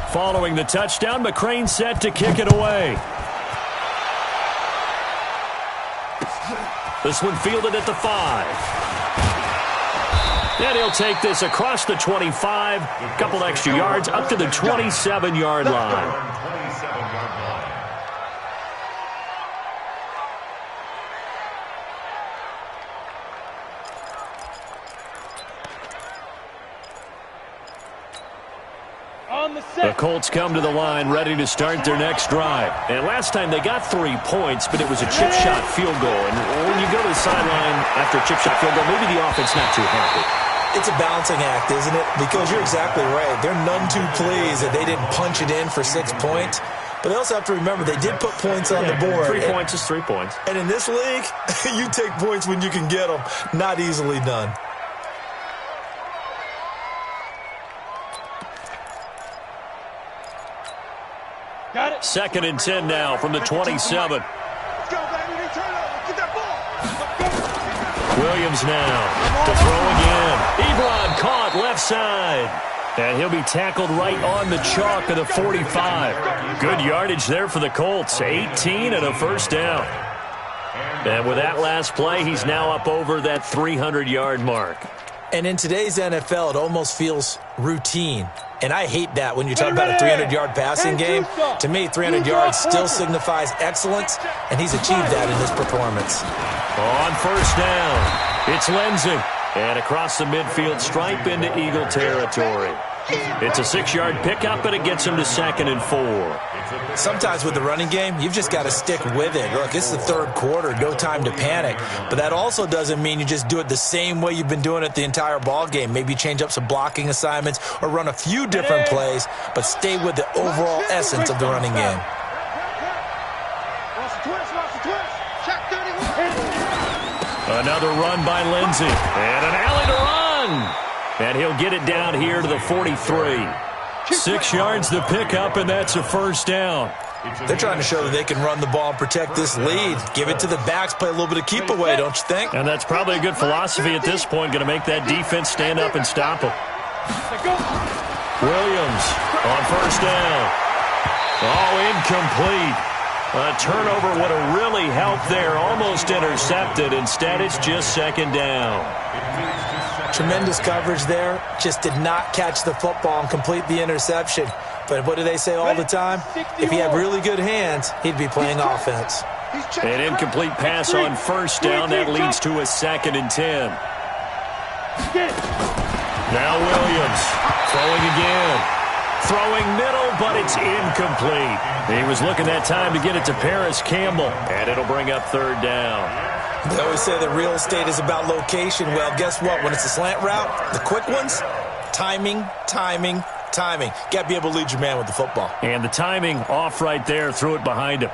off. Following the touchdown, McCrane set to kick it away. This one fielded at the 5. And he'll take this across the 25. A couple extra yards up to the 27-yard line. 27-yard line. The Colts come to the line ready to start their next drive. And last time they got 3 points, but it was a chip shot field goal. And when you go to the sideline after a chip shot field goal, maybe the offense not too happy. It's a balancing act, isn't it? Because you're exactly right. They're none too pleased that they didn't punch it in for 6 points. But they also have to remember they did put points on the board. 3 points is 3 points. And in this league, you take points when you can get them. Not easily done. Got it. 2nd and 10 now from the 27. Let's go, baby. Turn over. Get that ball. Williams now to throw again. Ebron caught left side. And he'll be tackled right on the chalk of the 45. Good yardage there for the Colts. 18 and a 1st down. And with that last play, he's now up over that 300-yard mark. And in today's NFL, it almost feels routine. And I hate that when you talk about a 300-yard passing game. To me, 300 yards still signifies excellence, and he's achieved that in this performance. On 1st down, it's Lindsey. And across the midfield stripe into Eagle territory. It's a 6-yard pickup, and it gets him to 2nd and 4. Sometimes with the running game, you've just got to stick with it. Look, it's the 3rd quarter, no time to panic. But that also doesn't mean you just do it the same way you've been doing it the entire ball game. Maybe change up some blocking assignments or run a few different plays, but stay with the overall essence of the running game. Another run by Lindsey. And an alley to run. And he'll get it down here to the 43. 6 yards the pickup, and that's a 1st down. They're trying to show that they can run the ball and protect this lead. Give it to the backs, play a little bit of keep away, don't you think? And that's probably a good philosophy at this point, going to make that defense stand up and stop him. Williams on 1st down. Oh, incomplete. A turnover would have really helped there. Almost intercepted. Instead, it's just 2nd down. Tremendous coverage there. Just did not catch the football and complete the interception. But what do they say all the time? If he had really good hands, he'd be playing offense. An incomplete pass on 1st down. That leads to a 2nd and 10. Now Williams throwing again. Throwing middle, but it's incomplete. He was looking that time to get it to Paris Campbell, and it'll bring up 3rd down. They always say that real estate is about location. Well, guess what? When it's a slant route, the quick ones, timing. Got to be able to lead your man with the football. And the timing off right there. Threw it behind him.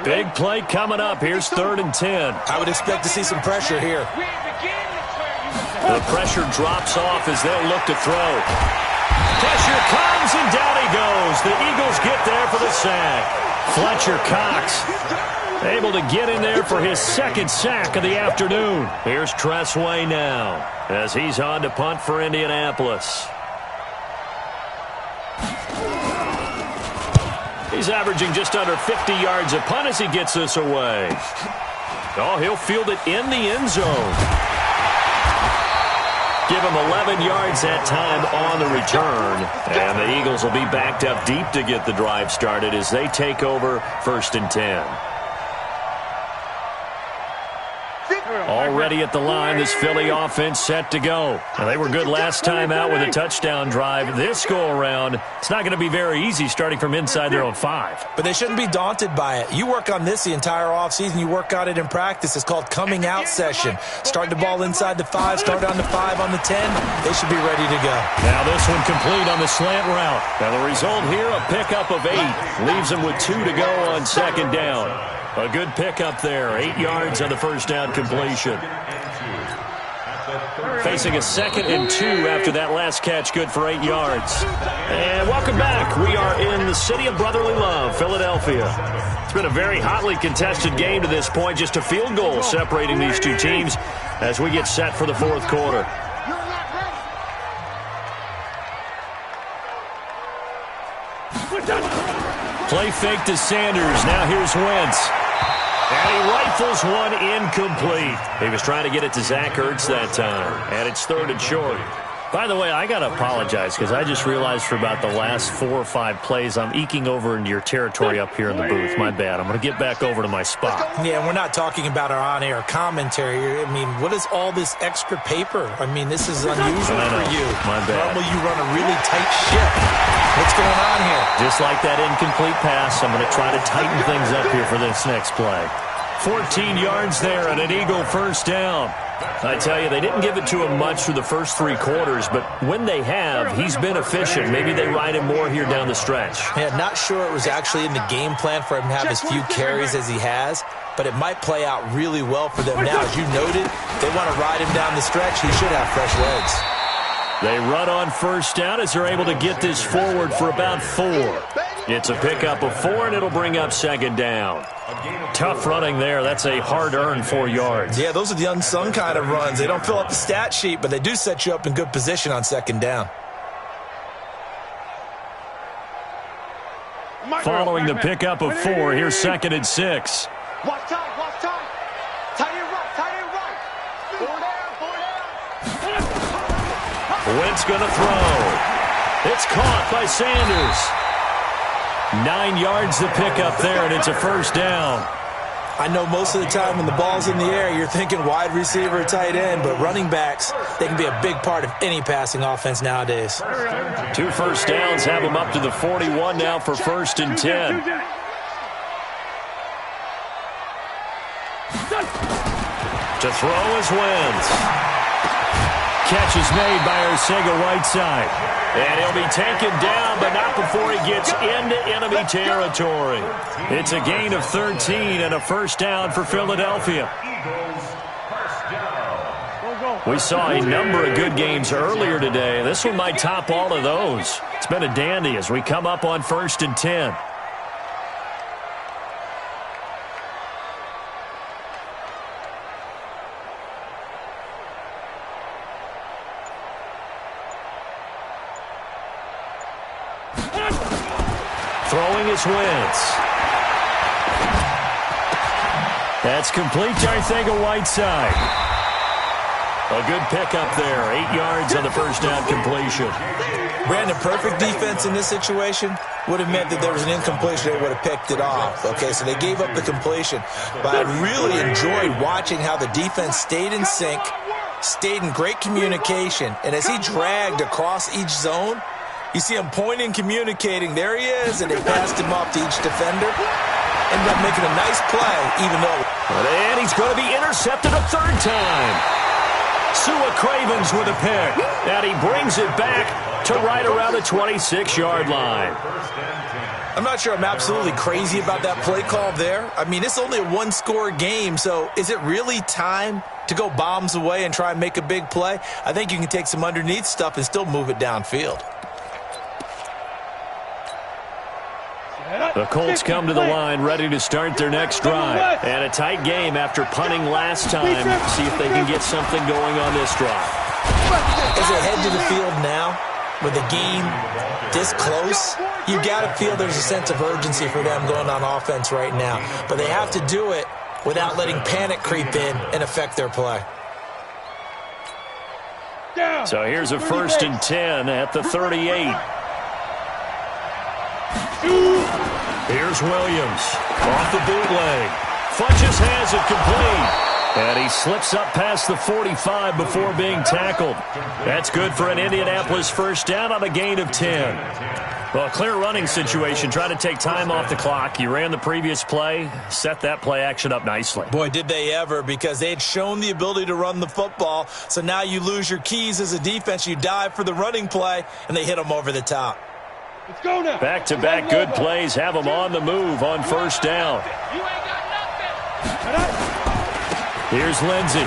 Big play coming up. Here's 3rd and 10. I would expect to see some pressure here. The pressure drops off as they'll look to throw. Pressure comes, and down he goes. The Eagles get there for the sack. Fletcher Cox able to get in there for his second sack of the afternoon. Here's Tressway now as he's on to punt for Indianapolis. He's averaging just under 50 yards a punt as he gets this away. Oh, he'll field it in the end zone. Give him 11 yards that time on the return. And the Eagles will be backed up deep to get the drive started as they take over 1st and 10. Already at the line, this Philly offense set to go. Now, they were good last time out with a touchdown drive. This go-around, it's not going to be very easy starting from inside their own 5. But they shouldn't be daunted by it. You work on this the entire offseason. You work on it in practice. It's called coming out session. Start the ball inside the 5, start on the 5, on the 10. They should be ready to go. Now this one complete on the slant route. Now the result here, a pickup of 8. Leaves them with 2 to go on 2nd down. A good pickup there. 8 yards on the first down completion. Facing a 2nd and 2 after that last catch, good for 8 yards. And welcome back. We are in the city of brotherly love, Philadelphia. It's been a very hotly contested game to this point. Just a field goal separating these two teams as we get set for the 4th quarter. Play fake to Sanders. Now here's Wentz. And he rifles one incomplete. He was trying to get it to Zach Ertz that time. And it's 3rd and short. By the way, I got to apologize because I just realized for about the last 4 or 5 plays I'm eking over into your territory up here in the booth. My bad. I'm going to get back over to my spot. Yeah, and we're not talking about our on-air commentary. I mean, what is all this extra paper? I mean, this is unusual for you. My bad. Normally you run a really tight ship. What's going on here? Just like that incomplete pass, I'm going to try to tighten things up here for this next play. 14 yards there and an Eagle first down. I tell you, they didn't give it to him much through the first 3 quarters, but when they have, he's been efficient. Maybe they ride him more here down the stretch. Yeah, not sure it was actually in the game plan for him to have as few carries as he has, but it might play out really well for them now. As you noted, they want to ride him down the stretch. He should have fresh legs. They run on first down as they're able to get this forward for about 4. It's a pickup of 4, and it'll bring up 2nd down. Tough running there. That's a hard-earned 4 yards. Yeah, those are the unsung kind of runs. They don't fill up the stat sheet, but they do set you up in good position on 2nd down. Following the pickup of 4, here's 2nd and 6. Watch time, watch time. Tight end right, tight end right. 4 down. Wentz going to throw. It's caught by Sanders. 9 yards to pick up there, and it's a first down. I know most of the time when the ball's in the air, you're thinking wide receiver, tight end, but running backs, they can be a big part of any passing offense nowadays. 2 first downs have them up to the 41 now for 1st and 10. To throw is Wentz. Catch is made by Arcega-Whiteside. And he'll be taken down, but not before he gets into enemy territory. It's a gain of 13 and a first down for Philadelphia. We saw a number of good games earlier today. This one might top all of those. It's been a dandy as we come up on 1st and 10. Throwing is Wentz. That's complete to Arcega-Whiteside. A good pickup there. 8 yards on the first down completion. Brandon, perfect defense in this situation would have meant that there was an incompletion. They would have picked it off. Okay, so they gave up the completion. But I really enjoyed watching how the defense stayed in sync, stayed in great communication. And as he dragged across each zone, you see him pointing, communicating. There he is, and they passed him off to each defender. Ended up making a nice play, even though... And he's going to be intercepted a 3rd time. Sua Cravens with a pick. And he brings it back to right around the 26-yard line. I'm not sure I'm absolutely crazy about that play call there. I mean, it's only a 1-score game, so is it really time to go bombs away and try and make a big play? I think you can take some underneath stuff and still move it downfield. The Colts come to the line ready to start their next drive. And a tight game after punting last time. See if they can get something going on this drive. As they head to the field now, with the game this close, you got to feel there's a sense of urgency for them going on offense right now. But they have to do it without letting panic creep in and affect their play. So here's a 1st and 10 at the 38. Here's Williams off the bootleg. Funchess has it complete. And he slips up past the 45 before being tackled. That's good for an Indianapolis first down on a gain of 10. Well, a clear running situation. Try to take time off the clock. You ran the previous play, set that play action up nicely. Boy, did they ever, because they had shown the ability to run the football. So now you lose your keys as a defense. You dive for the running play, and they hit them over the top. Let's go now. Back-to-back good plays have them on the move on first down. You ain't got nothing. Here's Lindsey.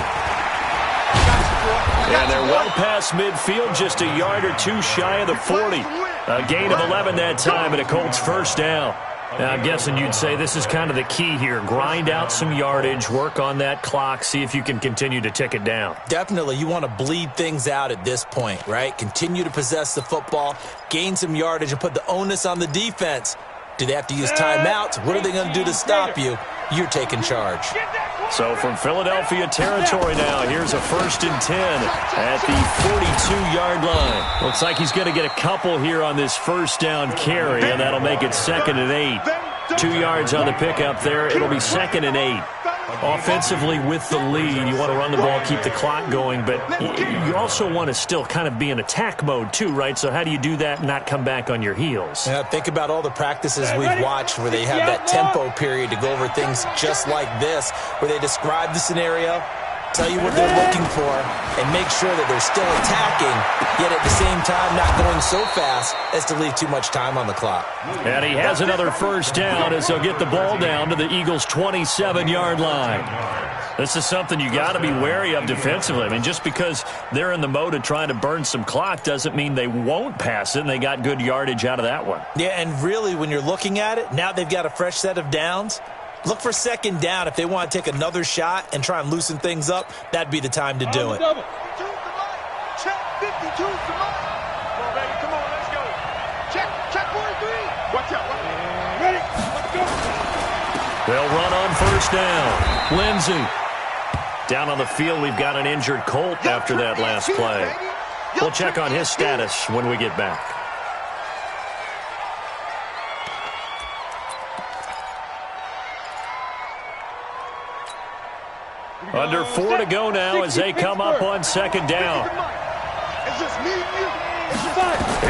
And they're well past midfield, just a yard or two shy of the 40. A gain of 11 that time, and a Colts first down. Now, I'm guessing you'd say this is kind of the key here. Grind out some yardage, work on that clock, see if you can continue to tick it down. Definitely, you want to bleed things out at this point, right? Continue to possess the football, gain some yardage, and put the onus on the defense. Do they have to use timeouts? What are they going to do to stop you? You're taking charge. So from Philadelphia territory now, here's a 1st and 10 at the 42-yard line. Looks like he's going to get a couple here on this first down carry, and that'll make it 2nd and 8. 2 yards on the pickup there. It'll be 2nd and 8. Offensively with the lead, you want to run the ball, keep the clock going, but you also want to still kind of be in attack mode too, right? So how do you do that and not come back on your heels? Yeah, think about all the practices we've watched where they have that tempo period to go over things just like this, where they describe the scenario, tell you what they're looking for, and make sure that they're still attacking, yet at the same time not going so fast as to leave too much time on the clock. And he has another first down as they'll get the ball down to the Eagles' 27-yard line. This is something you got to be wary of defensively. I mean, just because they're in the mode of trying to burn some clock doesn't mean they won't pass it, and they got good yardage out of that one. Yeah, and really, when you're looking at it, now they've got a fresh set of downs. Look for 2nd down. If they want to take another shot and try and loosen things up, that'd be the time to do it. Check 52 to mine. Come on, baby. Come on, let's go. Check 43. Watch out. Ready? Let's go. They'll run on first down. Lindsey. Down on the field, we've got an injured Colt after that last play. We'll check on his status when we get back. Under 4 to go now as they come up on 2nd down. It's just me and you.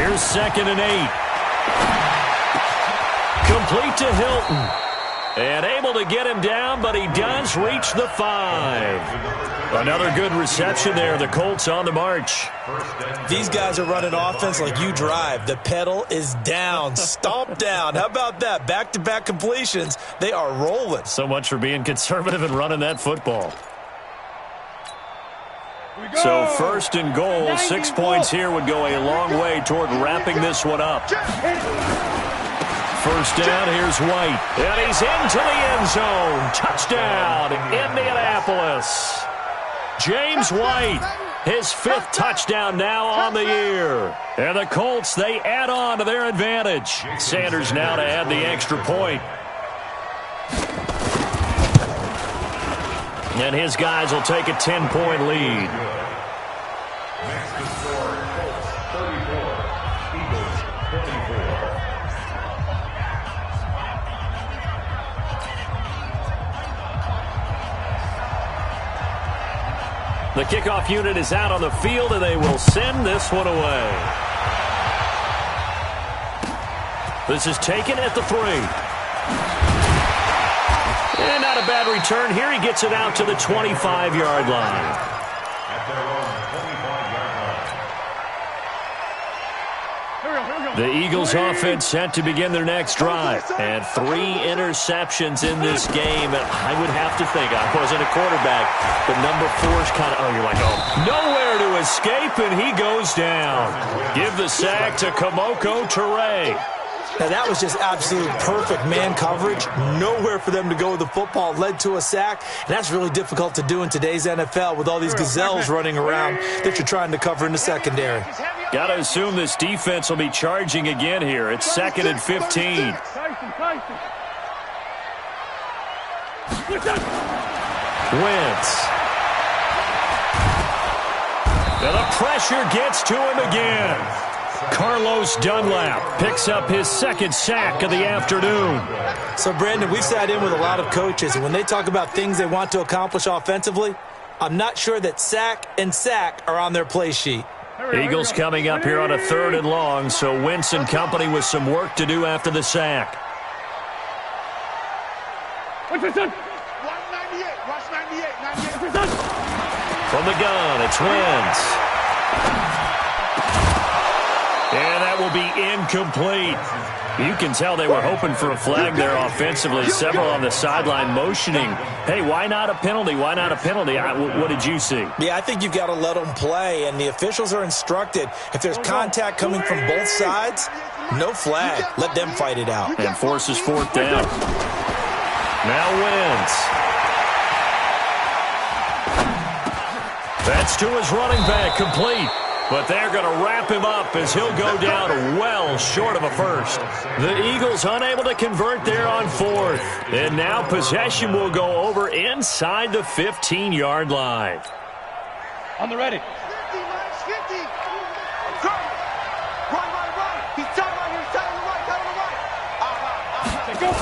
Here's 2nd and 8. Complete to Hilton. And able to get him down, but he does reach the 5. Another good reception there. The Colts on the march. These guys are running offense like you drive. The pedal is down, stomp down. How about that? Back-to-back completions. They are rolling. So much for being conservative and running that football. So 1st and goal, 6 points here would go a long way toward wrapping this one up. First down, here's White. And he's into the end zone. Touchdown, Indianapolis. James White, his 5th touchdown now on the year. And the Colts, they add on to their advantage. Sanders now to add the extra point. And his guys will take a 10-point lead. Next to score, Colts 34, Eagles 24. The kickoff unit is out on the field, and they will send this one away. This is taken at the 3. And not a bad return here. He gets it out to the 25-yard line. At their own 25-yard line. The Eagles offense set to begin their next drive. And 3 interceptions in this game. And I would have to think, I wasn't a quarterback, but number 4 is kind of, you're like, nowhere to escape, and he goes down. Give the sack to Kamoko Toure. Now, that was just absolute perfect man coverage. Nowhere for them to go with the football. Led to a sack, and that's really difficult to do in today's NFL with all these gazelles running around that you're trying to cover in the secondary. Got to assume this defense will be charging again here. It's 2nd and 15. Wentz. Now the pressure gets to him again. Carlos Dunlap picks up his 2nd sack of the afternoon. So, Brandon, we've sat in with a lot of coaches, and when they talk about things they want to accomplish offensively, I'm not sure that sack and sack are on their play sheet. Eagles coming up here on a 3rd and long, so Wentz and company with some work to do after the sack. Watch 98. Watch 98. From the gun, it's Wentz. And that will be incomplete. You can tell they were hoping for a flag there offensively. Several on the sideline motioning. Hey, why not a penalty? Why not a penalty? What did you see? Yeah, I think you've got to let them play, and the officials are instructed. If there's contact coming from both sides, no flag. Let them fight it out. And forces 4th down. Now Wentz. That's to his running back, complete. But they're going to wrap him up as he'll go down well short of a first. The Eagles unable to convert there on 4th. And now possession will go over inside the 15-yard line. On the ready. 50, 50. Go. Right. He's tight here. He's tight on the right. Go.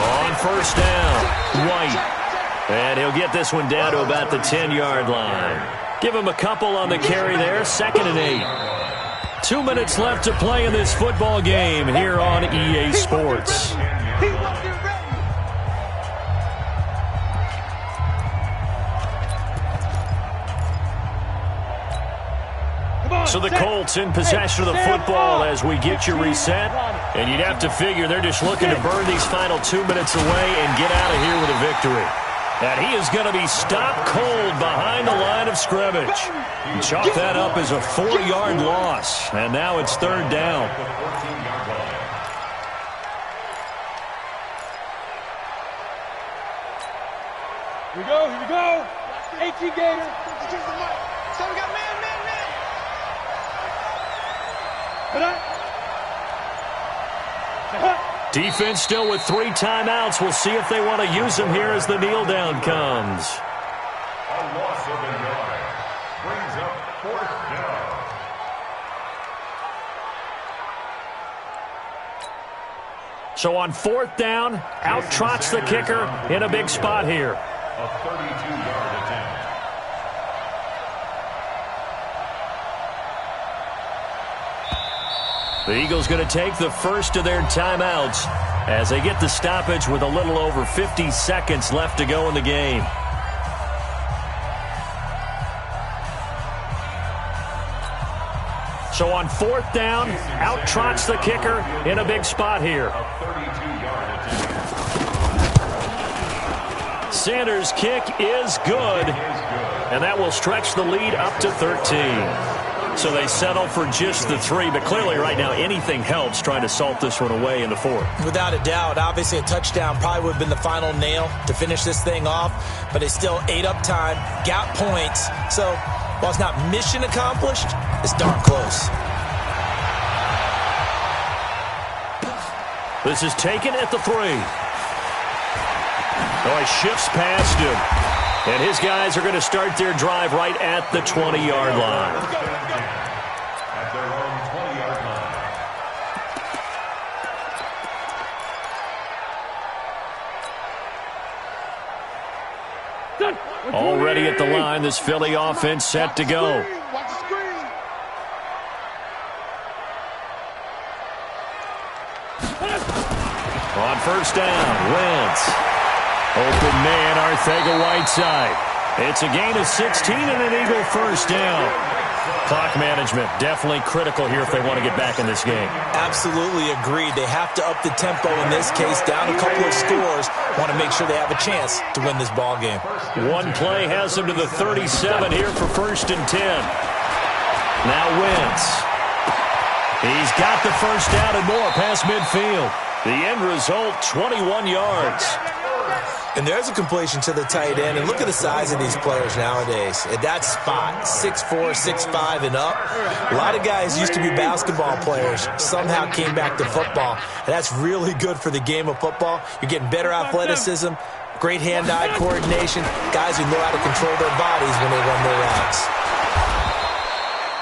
On 1st down, White. And he'll get this one down to about the 10-yard line. Give him a couple on the carry there, 2nd and 8. 2 minutes left to play in this football game here on EA Sports. He wasn't ready. So the Colts in possession of the football as we get you reset. And you'd have to figure they're just looking to burn these final 2 minutes away and get out of here with a victory. And he is going to be stopped cold behind the line of scrimmage. Chalk that up as a 4-yard loss. And now it's 3rd down. Here we go. 18 Gator. So we got man. Defense still with 3 timeouts. We'll see if they want to use them here as the kneel down comes. A loss of a yard. Brings up 4th down. So on 4th down, out trots the kicker in a big spot here. A 32-yard attempt. The Eagles going to take the first of their timeouts as they get the stoppage with a little over 50 seconds left to go in the game. So on 4th down, out trots the kicker in a big spot here. A 32-yard attempt. Sanders' kick is good, and that will stretch the lead up to 13. So they settle for just the 3, but clearly right now anything helps trying to salt this one away in the 4th. Without a doubt, obviously a touchdown probably would have been the final nail to finish this thing off, but they still ate up time, got points. So while it's not mission accomplished, it's darn close. This is taken at the 3. Oh, he shifts past him. And his guys are going to start their drive right at the 20-yard line. At their own 20-yard line. Already at the line, this Philly offense set to go. Watch the screen. On 1st down, Wentz. Open man, Arcega-Whiteside. It's a gain of 16 and an Eagle 1st down. Clock management definitely critical here if they want to get back in this game. Absolutely agreed. They have to up the tempo in this case, down a couple of scores. Want to make sure they have a chance to win this ball game. One play has them to the 37 here for 1st and 10. Now Wentz. He's got the first down and more past midfield. The end result, 21 yards. And there's a completion to the tight end. And look at the size of these players nowadays. At that spot, 6'4", 6'5", and up. A lot of guys used to be basketball players, somehow came back to football. And that's really good for the game of football. You're getting better athleticism, great hand-eye coordination, guys who know how to control their bodies when they run their routes.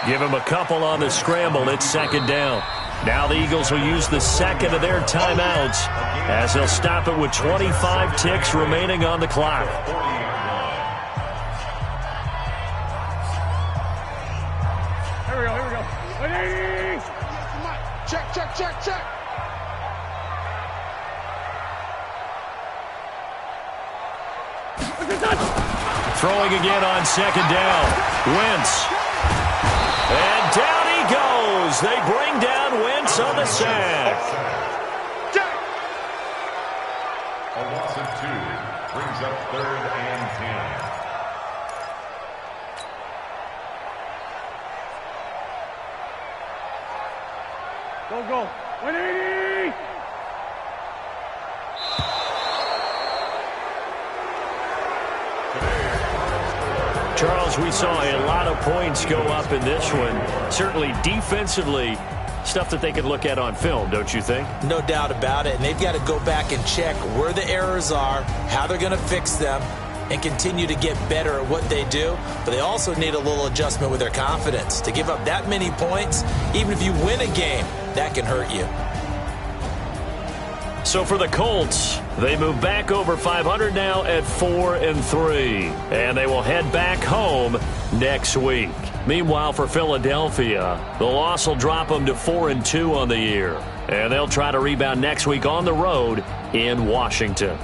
Give him a couple on the scramble. It's second down. Now the Eagles will use the second of their timeouts as they'll stop it with 25 ticks remaining on the clock. Here we go. 180. Check. Throwing again on second down. Wentz. And down he goes. They bring down Wentz on the sack. A loss of 2 brings up 3rd and 10. Go. 180. Charles, we saw a lot of points go up in this one. Certainly defensively, stuff that they could look at on film, don't you think? No doubt about it. And they've got to go back and check where the errors are, how they're going to fix them, and continue to get better at what they do. But they also need a little adjustment with their confidence. To give up that many points, even if you win a game, that can hurt you. So for the Colts, they move back over 500 now at 4-3. And they will head back home next week. Meanwhile, for Philadelphia, the loss will drop them to 4-2 on the year. And they'll try to rebound next week on the road in Washington.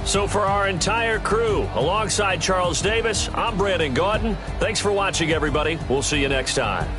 So for our entire crew, alongside Charles Davis, I'm Brandon Gaudin. Thanks for watching, everybody. We'll see you next time.